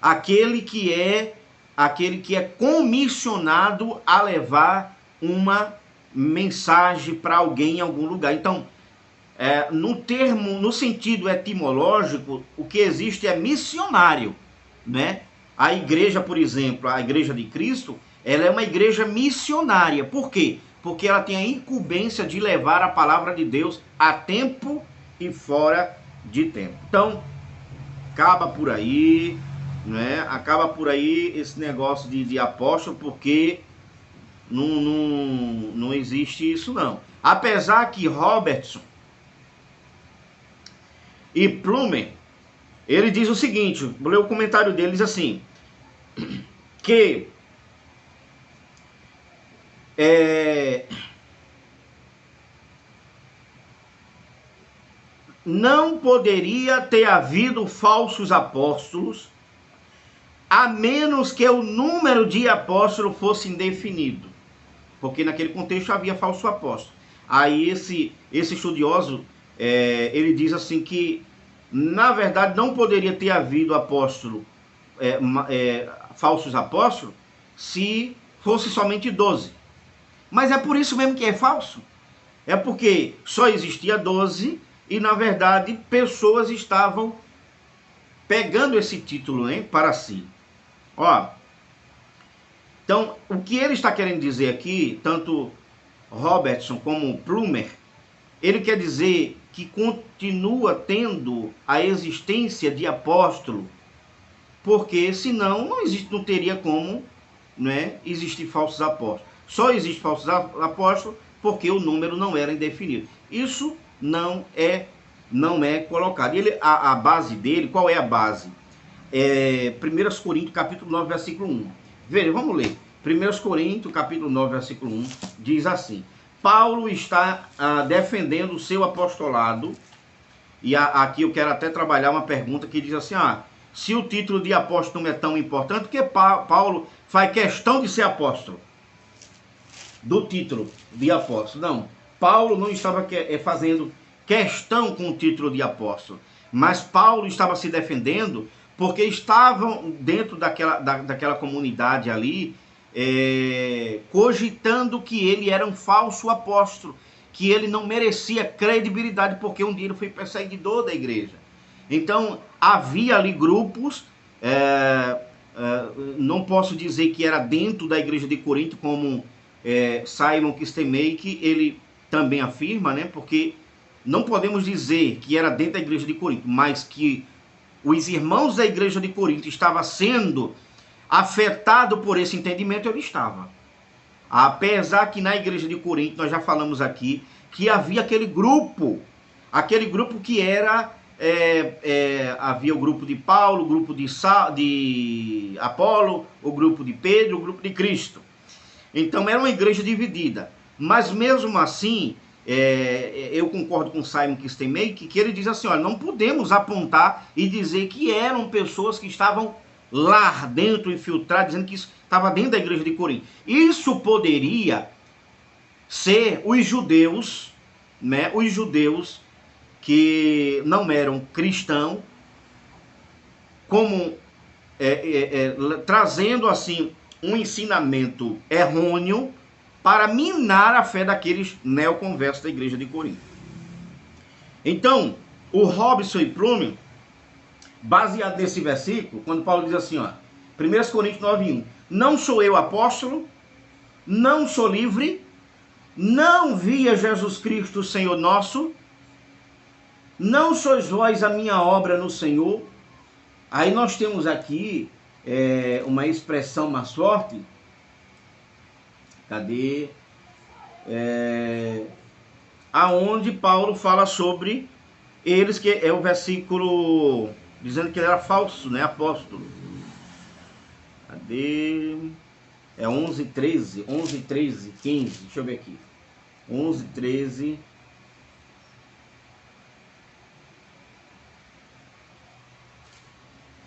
aquele que é comissionado a levar uma mensagem para alguém em algum lugar. Então, no sentido etimológico, o que existe é missionário, né? A igreja, por exemplo, a igreja de Cristo, ela é uma igreja missionária. Por quê? Porque ela tem a incumbência de levar a palavra de Deus a tempo e fora de tempo. Então, acaba por aí, né? Acaba por aí esse negócio de apóstolo, porque não existe isso não. Apesar que Robertson e Plumer, ele diz o seguinte, vou ler o comentário dele, diz assim, que não poderia ter havido falsos apóstolos, a menos que o número de apóstolos fosse indefinido. Porque naquele contexto havia falso apóstolo. Aí esse estudioso, ele diz assim que, na verdade, não poderia ter havido falsos apóstolos se fosse somente 12. Mas é por isso mesmo que é falso. É porque só existia 12 e, na verdade, pessoas estavam pegando esse título, hein, para si. Ó, então, o que ele está querendo dizer aqui, tanto Robertson como Plumer, ele quer dizer que continua tendo a existência de apóstolo, porque senão não teria como, né, existir falsos apóstolos. Só existe falsos apóstolos porque o número não era indefinido. Isso não é colocado. A base dele, qual é a base? 1 Coríntios capítulo 9, versículo 1. Veja, vamos ler. 1 Coríntios capítulo 9, versículo 1, diz assim: Paulo está defendendo o seu apostolado, e aqui eu quero até trabalhar uma pergunta que diz assim, se o título de apóstolo não é tão importante, porque Paulo faz questão de ser apóstolo, do título de apóstolo. Não, Paulo não estava fazendo questão com o título de apóstolo, mas Paulo estava se defendendo porque estavam dentro daquela comunidade ali, cogitando que ele era um falso apóstolo, que ele não merecia credibilidade, porque um dia ele foi perseguidor da igreja. Então, havia ali grupos, não posso dizer que era dentro da igreja de Corinto, como Simon Kistemaker, ele também afirma, né? Porque não podemos dizer que era dentro da igreja de Corinto, mas que os irmãos da igreja de Corinto estavam sendo afetados por esse entendimento, ele estava. Apesar que na igreja de Corinto, nós já falamos aqui, que havia aquele grupo que era, havia o grupo de Paulo, o grupo de Apolo, o grupo de Pedro, o grupo de Cristo. Então era uma igreja dividida. Mas mesmo assim, eu concordo com Simon Kistemaker, que ele diz assim, olha, não podemos apontar e dizer que eram pessoas que estavam lá dentro, infiltradas, dizendo que isso estava dentro da igreja de Corinto. Isso poderia ser os judeus, né, os judeus que não eram cristãos, como trazendo assim um ensinamento errôneo para minar a fé daqueles neoconversos da igreja de Corinto. Então, o Robson e Plume, baseado nesse versículo, quando Paulo diz assim, ó, 1 Coríntios 9:1, não sou eu apóstolo, não sou livre, não via Jesus Cristo, Senhor nosso, não sois vós a minha obra no Senhor. Aí nós temos aqui uma expressão mais forte. Cadê? Aonde Paulo fala sobre eles, que é o versículo dizendo que ele era falso, né, apóstolo. Cadê? É 11, 13, 15, deixa eu ver aqui. 11, 13.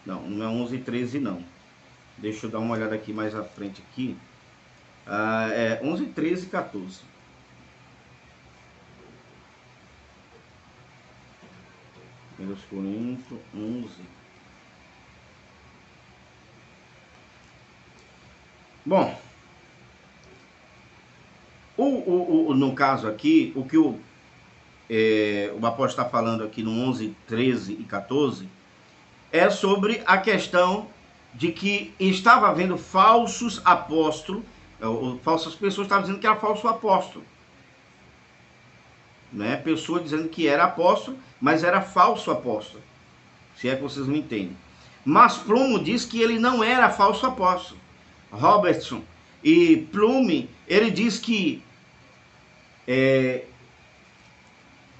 Não é 11, 13 não. Deixa eu dar uma olhada aqui mais à frente aqui. É 11, 13 e 14. Primeiros Coríntios 11. Bom, no caso aqui, o que o apóstolo está falando aqui no 11, 13 e 14 é sobre a questão de que estava havendo falsos apóstolos, falsas pessoas estavam dizendo que era falso apóstolo. Né? Pessoa dizendo que era apóstolo, mas era falso apóstolo. Se é que vocês me entendem. Mas Plume diz que ele não era falso apóstolo. Robertson e Plume, ele diz que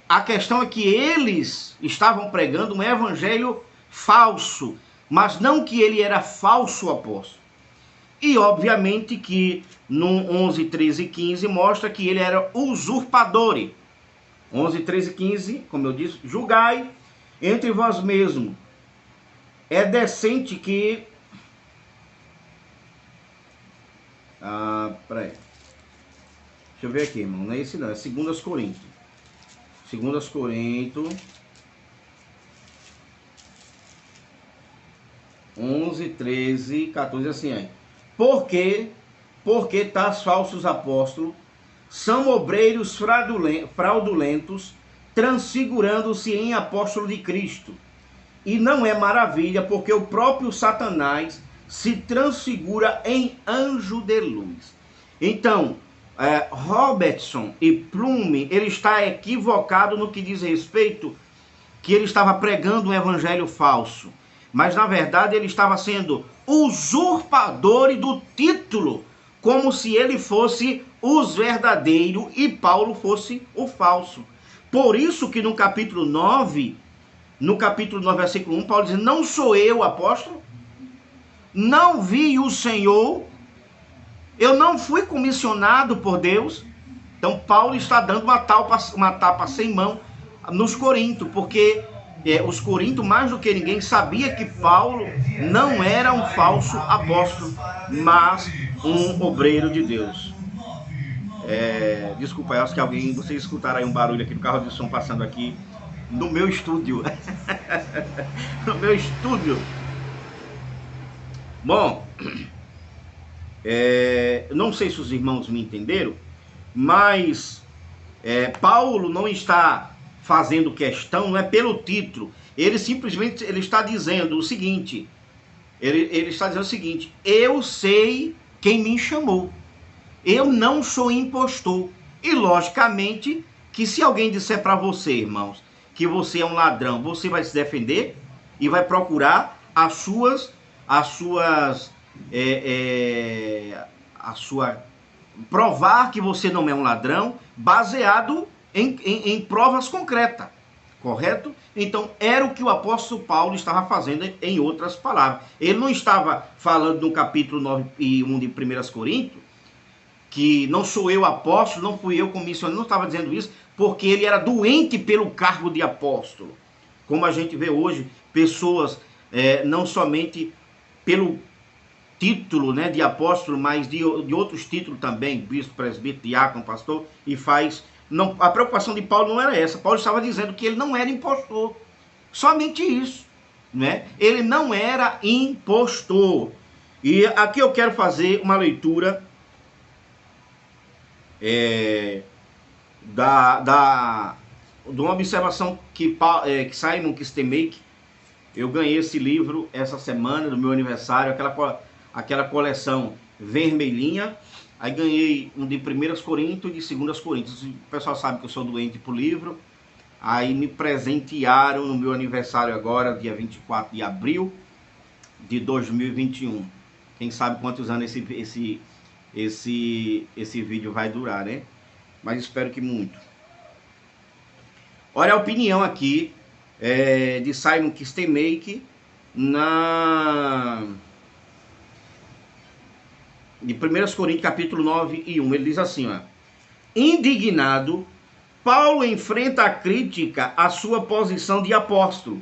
a questão é que eles estavam pregando um evangelho falso, mas não que ele era falso apóstolo. E obviamente que no 11, 13 e 15 mostra que ele era usurpador. 11, 13 e 15, como eu disse, julgai entre vós mesmos. É decente que... peraí. Deixa eu ver aqui, irmão. Não é esse não, é 2 Coríntios. 2 Coríntios 11, 13, 14, assim é. Porque tais falsos apóstolos são obreiros fraudulentos, transfigurando-se em apóstolo de Cristo. E não é maravilha, porque o próprio Satanás se transfigura em anjo de luz. Então, Robertson e Plume, ele está equivocado no que diz respeito que ele estava pregando um evangelho falso. Mas, na verdade, ele estava sendo usurpador do título, como se ele fosse os verdadeiros e Paulo fosse o falso. Por isso que no capítulo 9, versículo 1, Paulo diz, não sou eu apóstolo, não vi o Senhor, eu não fui comissionado por Deus. Então, Paulo está dando uma tapa sem mão nos Coríntios, porque... os Coríntios, mais do que ninguém, sabia que Paulo não era um falso apóstolo, mas um obreiro de Deus. Desculpa, eu acho que vocês escutaram aí um barulho aqui no carro de som passando aqui no meu estúdio. No meu estúdio. Bom, não sei se os irmãos me entenderam, mas Paulo não está fazendo questão, não é pelo título. Ele simplesmente está dizendo o seguinte, ele está dizendo o seguinte, eu sei quem me chamou, eu não sou impostor. E logicamente que se alguém disser para você, irmãos, que você é um ladrão, você vai se defender e vai procurar provar que você não é um ladrão, baseado em provas concretas, correto? Então, era o que o apóstolo Paulo estava fazendo, em outras palavras. Ele não estava falando no capítulo 9 e 1 de 1 Coríntios, que não sou eu apóstolo, não fui eu comissionário, não estava dizendo isso, porque ele era doente pelo cargo de apóstolo. Como a gente vê hoje, pessoas não somente pelo título, né, de apóstolo, mas de outros títulos também, bispo, presbítero, diácono, pastor, e faz... Não, a preocupação de Paulo não era essa. Paulo estava dizendo que ele não era impostor. Somente isso, né? Ele não era impostor. E aqui eu quero fazer uma leitura de uma observação que Simon Kistemaker, eu ganhei esse livro essa semana, no meu aniversário, aquela coleção vermelhinha. Aí ganhei um de 1 Coríntios e de 2 Coríntios. O pessoal sabe que eu sou doente por livro. Aí me presentearam no meu aniversário agora, dia 24 de abril de 2021. Quem sabe quantos anos esse vídeo vai durar, né? Mas espero que muito. Olha a opinião aqui de Simon Kistemaker de 1 Coríntios capítulo 9 e 1. Ele diz assim, ó: indignado, Paulo enfrenta a crítica à sua posição de apóstolo.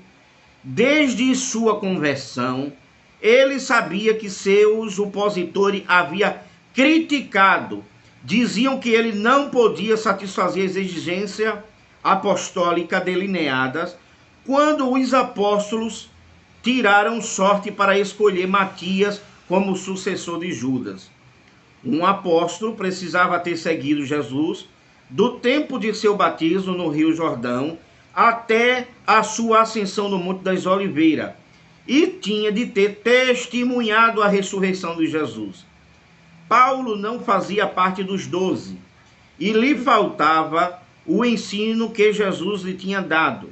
Desde sua conversão, ele sabia que seus opositores haviam criticado. Diziam que ele não podia satisfazer as exigências apostólicas delineadas quando os apóstolos tiraram sorte para escolher Matias como sucessor de Judas. Um apóstolo precisava ter seguido Jesus do tempo de seu batismo no Rio Jordão até a sua ascensão no Monte das Oliveiras e tinha de ter testemunhado a ressurreição de Jesus. Paulo não fazia parte dos 12 e lhe faltava o ensino que Jesus lhe tinha dado,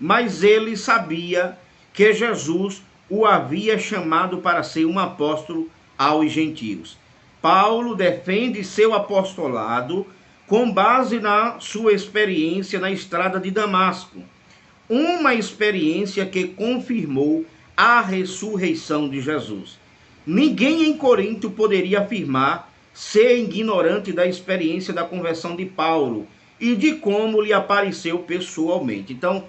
mas ele sabia que Jesus o havia chamado para ser um apóstolo aos gentios. Paulo defende seu apostolado com base na sua experiência na estrada de Damasco, uma experiência que confirmou a ressurreição de Jesus. Ninguém em Corinto poderia afirmar ser ignorante da experiência da conversão de Paulo e de como lhe apareceu pessoalmente. Então,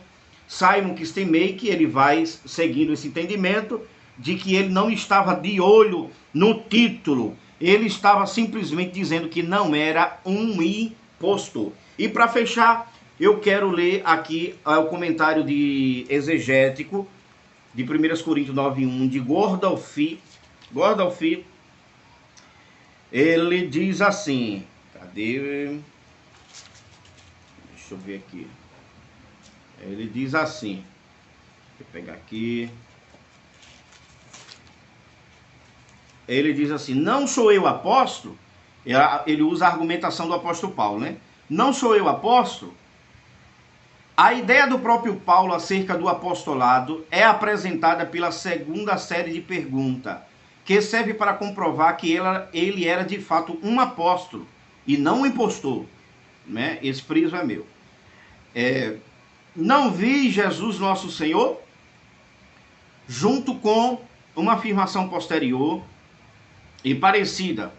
Simon Kistemaker, ele vai seguindo esse entendimento de que ele não estava de olho no título, ele estava simplesmente dizendo que não era um impostor. E para fechar, eu quero ler aqui o comentário de exegético de 1 Coríntios 9:1 de Gordolfi. Ele diz assim, cadê? Deixa eu ver aqui. Ele diz assim, deixa eu pegar aqui. Ele diz assim, não sou eu apóstolo. Ele usa a argumentação do apóstolo Paulo, né? Não sou eu apóstolo. A ideia do próprio Paulo acerca do apostolado é apresentada pela segunda série de perguntas, que serve para comprovar que ele era de fato um apóstolo e não um impostor, né? Esse friso é meu. Não vi Jesus nosso Senhor? Junto com uma afirmação posterior e parecida.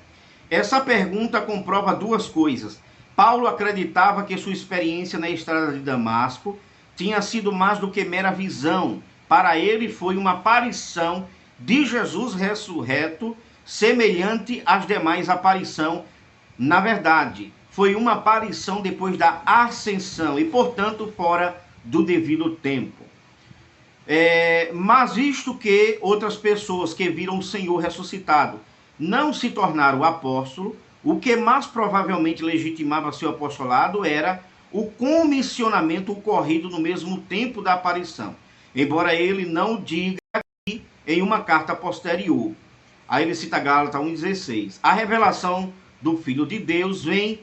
Essa pergunta comprova duas coisas. Paulo acreditava que sua experiência na estrada de Damasco tinha sido mais do que mera visão. Para ele foi uma aparição de Jesus ressurreto, semelhante às demais aparições. Na verdade, foi uma aparição depois da ascensão e, portanto, fora do devido tempo. Mas visto que outras pessoas que viram o Senhor ressuscitado não se tornaram apóstolo, o que mais provavelmente legitimava seu apostolado era o comissionamento ocorrido no mesmo tempo da aparição, embora ele não o diga aqui em uma carta posterior. Aí ele cita Gálatas 1,16. A revelação do Filho de Deus vem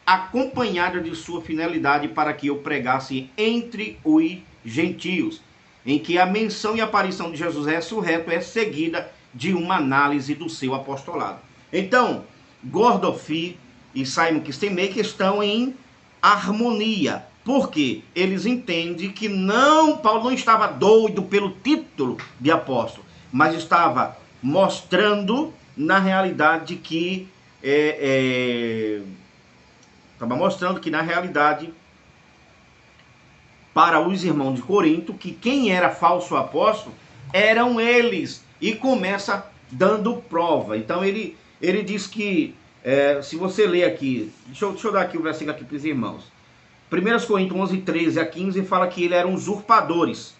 acompanhada de sua finalidade para que eu pregasse entre os gentios, em que a menção e aparição de Jesus ressurreto é seguida de uma análise do seu apostolado. Então, Gordolfi e Simon Kistemaker estão em harmonia, porque eles entendem que Paulo não estava doido pelo título de apóstolo, mas estava mostrando na realidade que estava mostrando que na realidade, para os irmãos de Corinto, que quem era falso apóstolo eram eles, e começa dando prova. Então ele diz que, se você ler aqui, deixa eu dar aqui o versículo aqui para os irmãos. 1 Coríntios 11, 13 a 15 fala que eles eram usurpadores.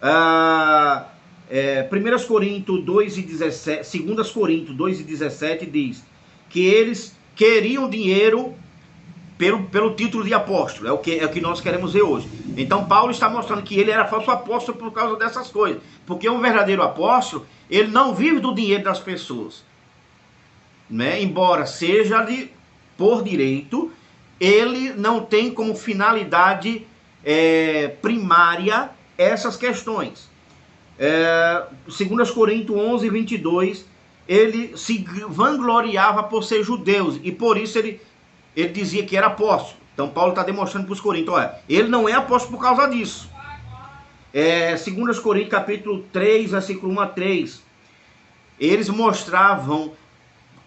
1 Coríntios 2 e 17, 2 Coríntios 2 e 17 diz que eles queriam dinheiro pelo título de apóstolo, é o que nós queremos ver hoje. Então Paulo está mostrando que ele era falso apóstolo por causa dessas coisas, porque um verdadeiro apóstolo, ele não vive do dinheiro das pessoas, né? Embora seja por direito, ele não tem como finalidade primária essas questões. 2 Coríntios 11, 22, ele se vangloriava por ser judeu, e por isso ele dizia que era apóstolo. Então Paulo está demonstrando para os coríntios, olha, ele não é apóstolo por causa disso. 2 Coríntios capítulo 3, versículo 1 a 3, eles mostravam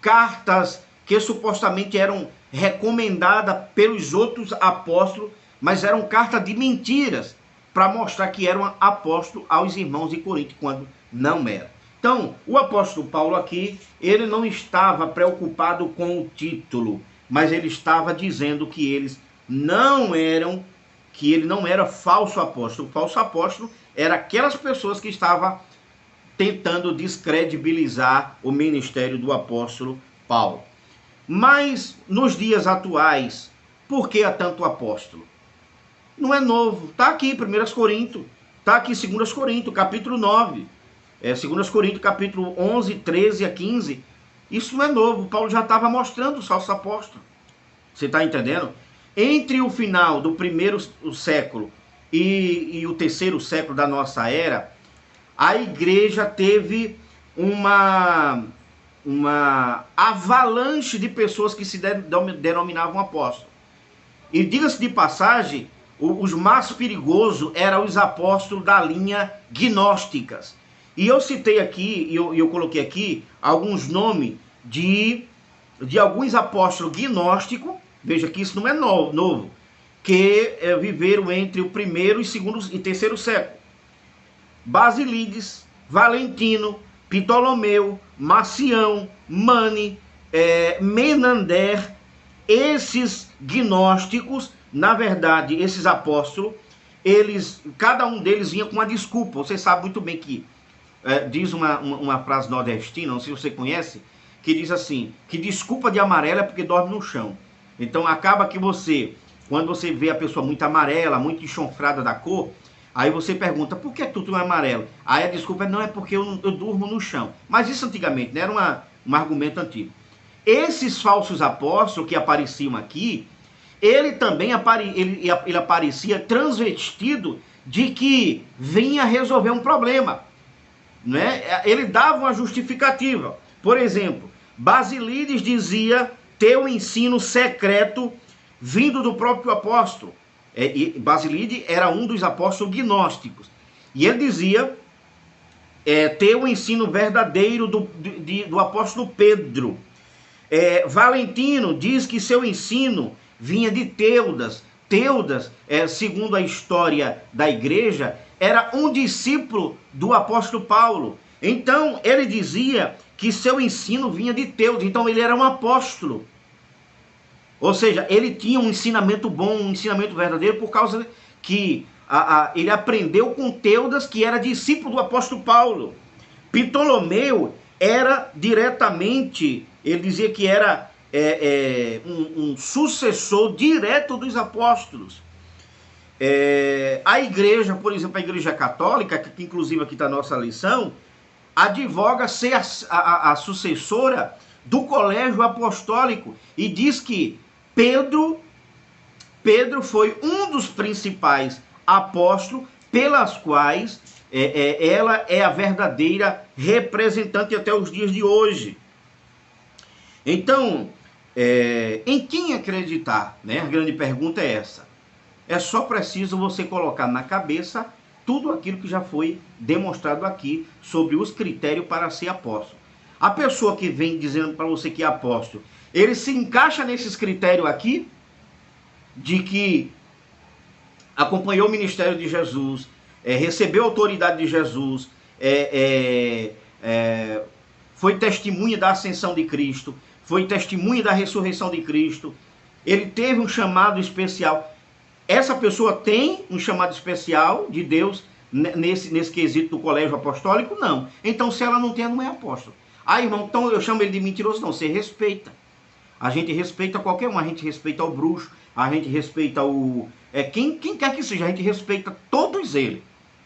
cartas que supostamente eram recomendadas pelos outros apóstolos, mas eram cartas de mentiras, para mostrar que eram apóstolos aos irmãos de Corinto, quando não era. Então, o apóstolo Paulo aqui, ele não estava preocupado com o título, mas ele estava dizendo que eles não eram, que ele não era falso apóstolo. O falso apóstolo era aquelas pessoas que estavam tentando descredibilizar o ministério do apóstolo Paulo. Mas nos dias atuais, por que há tanto apóstolo? Não é novo, está aqui em 1 Coríntios, está aqui em 2 Coríntios, capítulo 9, 2 Coríntios, capítulo 11, 13 a 15, isso não é novo, Paulo já estava mostrando os falsos apóstolos, você está entendendo? Entre o final do primeiro século e o terceiro século da nossa era, a igreja teve uma avalanche de pessoas que se denominavam apóstolos. E diga-se de passagem, os mais perigosos eram os apóstolos da linha gnósticas. E eu citei aqui, e eu coloquei aqui, alguns nomes de alguns apóstolos gnósticos, veja que isso não é novo, que viveram entre o primeiro e segundo e terceiro século. Basilides, Valentino, Ptolomeu, Marcião, Mani, Menander, esses gnósticos, na verdade, esses apóstolos, cada um deles vinha com uma desculpa. Você sabe muito bem que diz uma frase nordestina, não sei se você conhece, que diz assim, que desculpa de amarelo é porque dorme no chão. Então acaba que quando você vê a pessoa muito amarela, muito enxonfrada da cor, aí você pergunta, por que tu é amarelo? Aí a desculpa não é porque eu durmo no chão. Mas isso antigamente, né? Era um argumento antigo. Esses falsos apóstolos que apareciam aqui, ele também ele aparecia transvestido de que vinha resolver um problema, né? Ele dava uma justificativa. Por exemplo, Basilides dizia ter um ensino secreto vindo do próprio apóstolo. Basilides era um dos apóstolos gnósticos. E ele dizia ter um ensino verdadeiro do apóstolo Pedro. Valentino diz que seu ensino vinha de Teudas. Teudas, segundo a história da igreja, era um discípulo do apóstolo Paulo. Então, ele dizia que seu ensino vinha de Teudas. Então, ele era um apóstolo. Ou seja, ele tinha um ensinamento bom, um ensinamento verdadeiro, por causa que ele aprendeu com Teudas, que era discípulo do apóstolo Paulo. Ptolomeu era diretamente, ele dizia que era um sucessor direto dos apóstolos. A igreja, por exemplo, a igreja católica, que inclusive aqui está a nossa lição, advoga ser a sucessora do colégio apostólico e diz que Pedro foi um dos principais apóstolos pelas quais ela é a verdadeira representante até os dias de hoje. Então, em quem acreditar, né? A grande pergunta é essa. É só preciso você colocar na cabeça tudo aquilo que já foi demonstrado aqui sobre os critérios para ser apóstolo. A pessoa que vem dizendo para você que é apóstolo, ele se encaixa nesses critérios aqui, de que acompanhou o ministério de Jesus, recebeu a autoridade de Jesus, foi testemunha da ascensão de Cristo, foi testemunha da ressurreição de Cristo, ele teve um chamado especial. Essa pessoa tem um chamado especial de Deus nesse quesito do colégio apostólico? Não. Então, se ela não tem, ela não é apóstolo. Ah, irmão, então eu chamo ele de mentiroso? Não, você respeita. A gente respeita qualquer um, a gente respeita o bruxo, a gente respeita o... quem quer que seja, a gente respeita todos eles,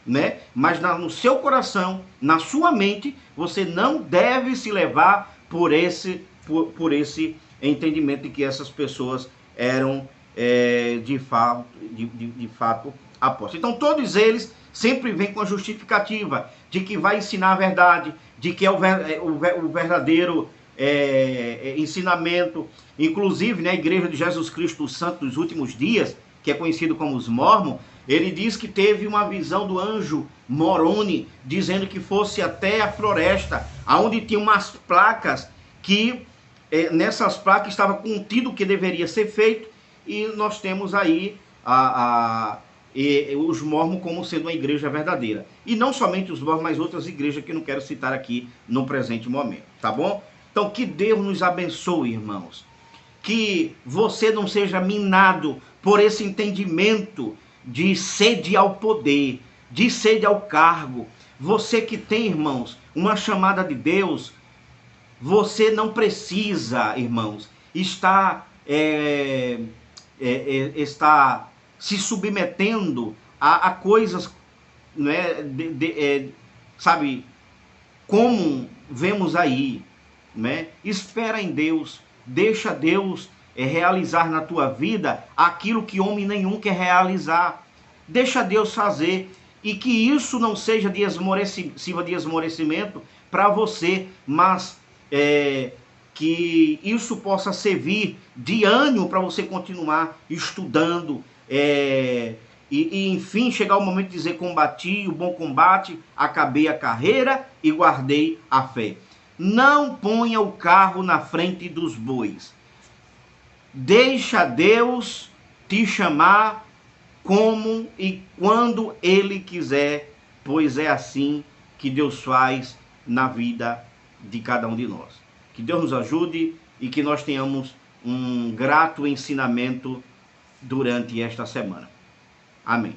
né? Mas no seu coração, na sua mente, você não deve se levar por esse entendimento de que essas pessoas eram de fato apóstolos. Então todos eles sempre vêm com a justificativa de que vai ensinar a verdade, de que é o verdadeiro ensinamento. Inclusive, na Igreja de Jesus Cristo dos Santos dos Últimos Dias, que é conhecido como os Mormons, ele diz que teve uma visão do anjo Moroni, dizendo que fosse até a floresta, onde tinha umas placas que nessas placas estava contido o que deveria ser feito, e nós temos aí os Mormons como sendo uma igreja verdadeira. E não somente os Mormons, mas outras igrejas que eu não quero citar aqui no presente momento, tá bom? Então, que Deus nos abençoe, irmãos. Que você não seja minado por esse entendimento de sede ao poder, de sede ao cargo. Você que tem, irmãos, uma chamada de Deus, você não precisa, irmãos, estar se submetendo a coisas, né, sabe, como vemos aí, né? Espera em Deus, deixa Deus realizar na tua vida aquilo que homem nenhum quer realizar. Deixa Deus fazer, e que isso não seja sirva de esmorecimento para você, mas que isso possa servir de ânimo para você continuar estudando, e enfim chegar o momento de dizer: combati o bom combate, acabei a carreira e guardei a fé. Não ponha o carro na frente dos bois. Deixa Deus te chamar como e quando Ele quiser, pois é assim que Deus faz na vida de cada um de nós. Que Deus nos ajude e que nós tenhamos um grato ensinamento durante esta semana. Amém.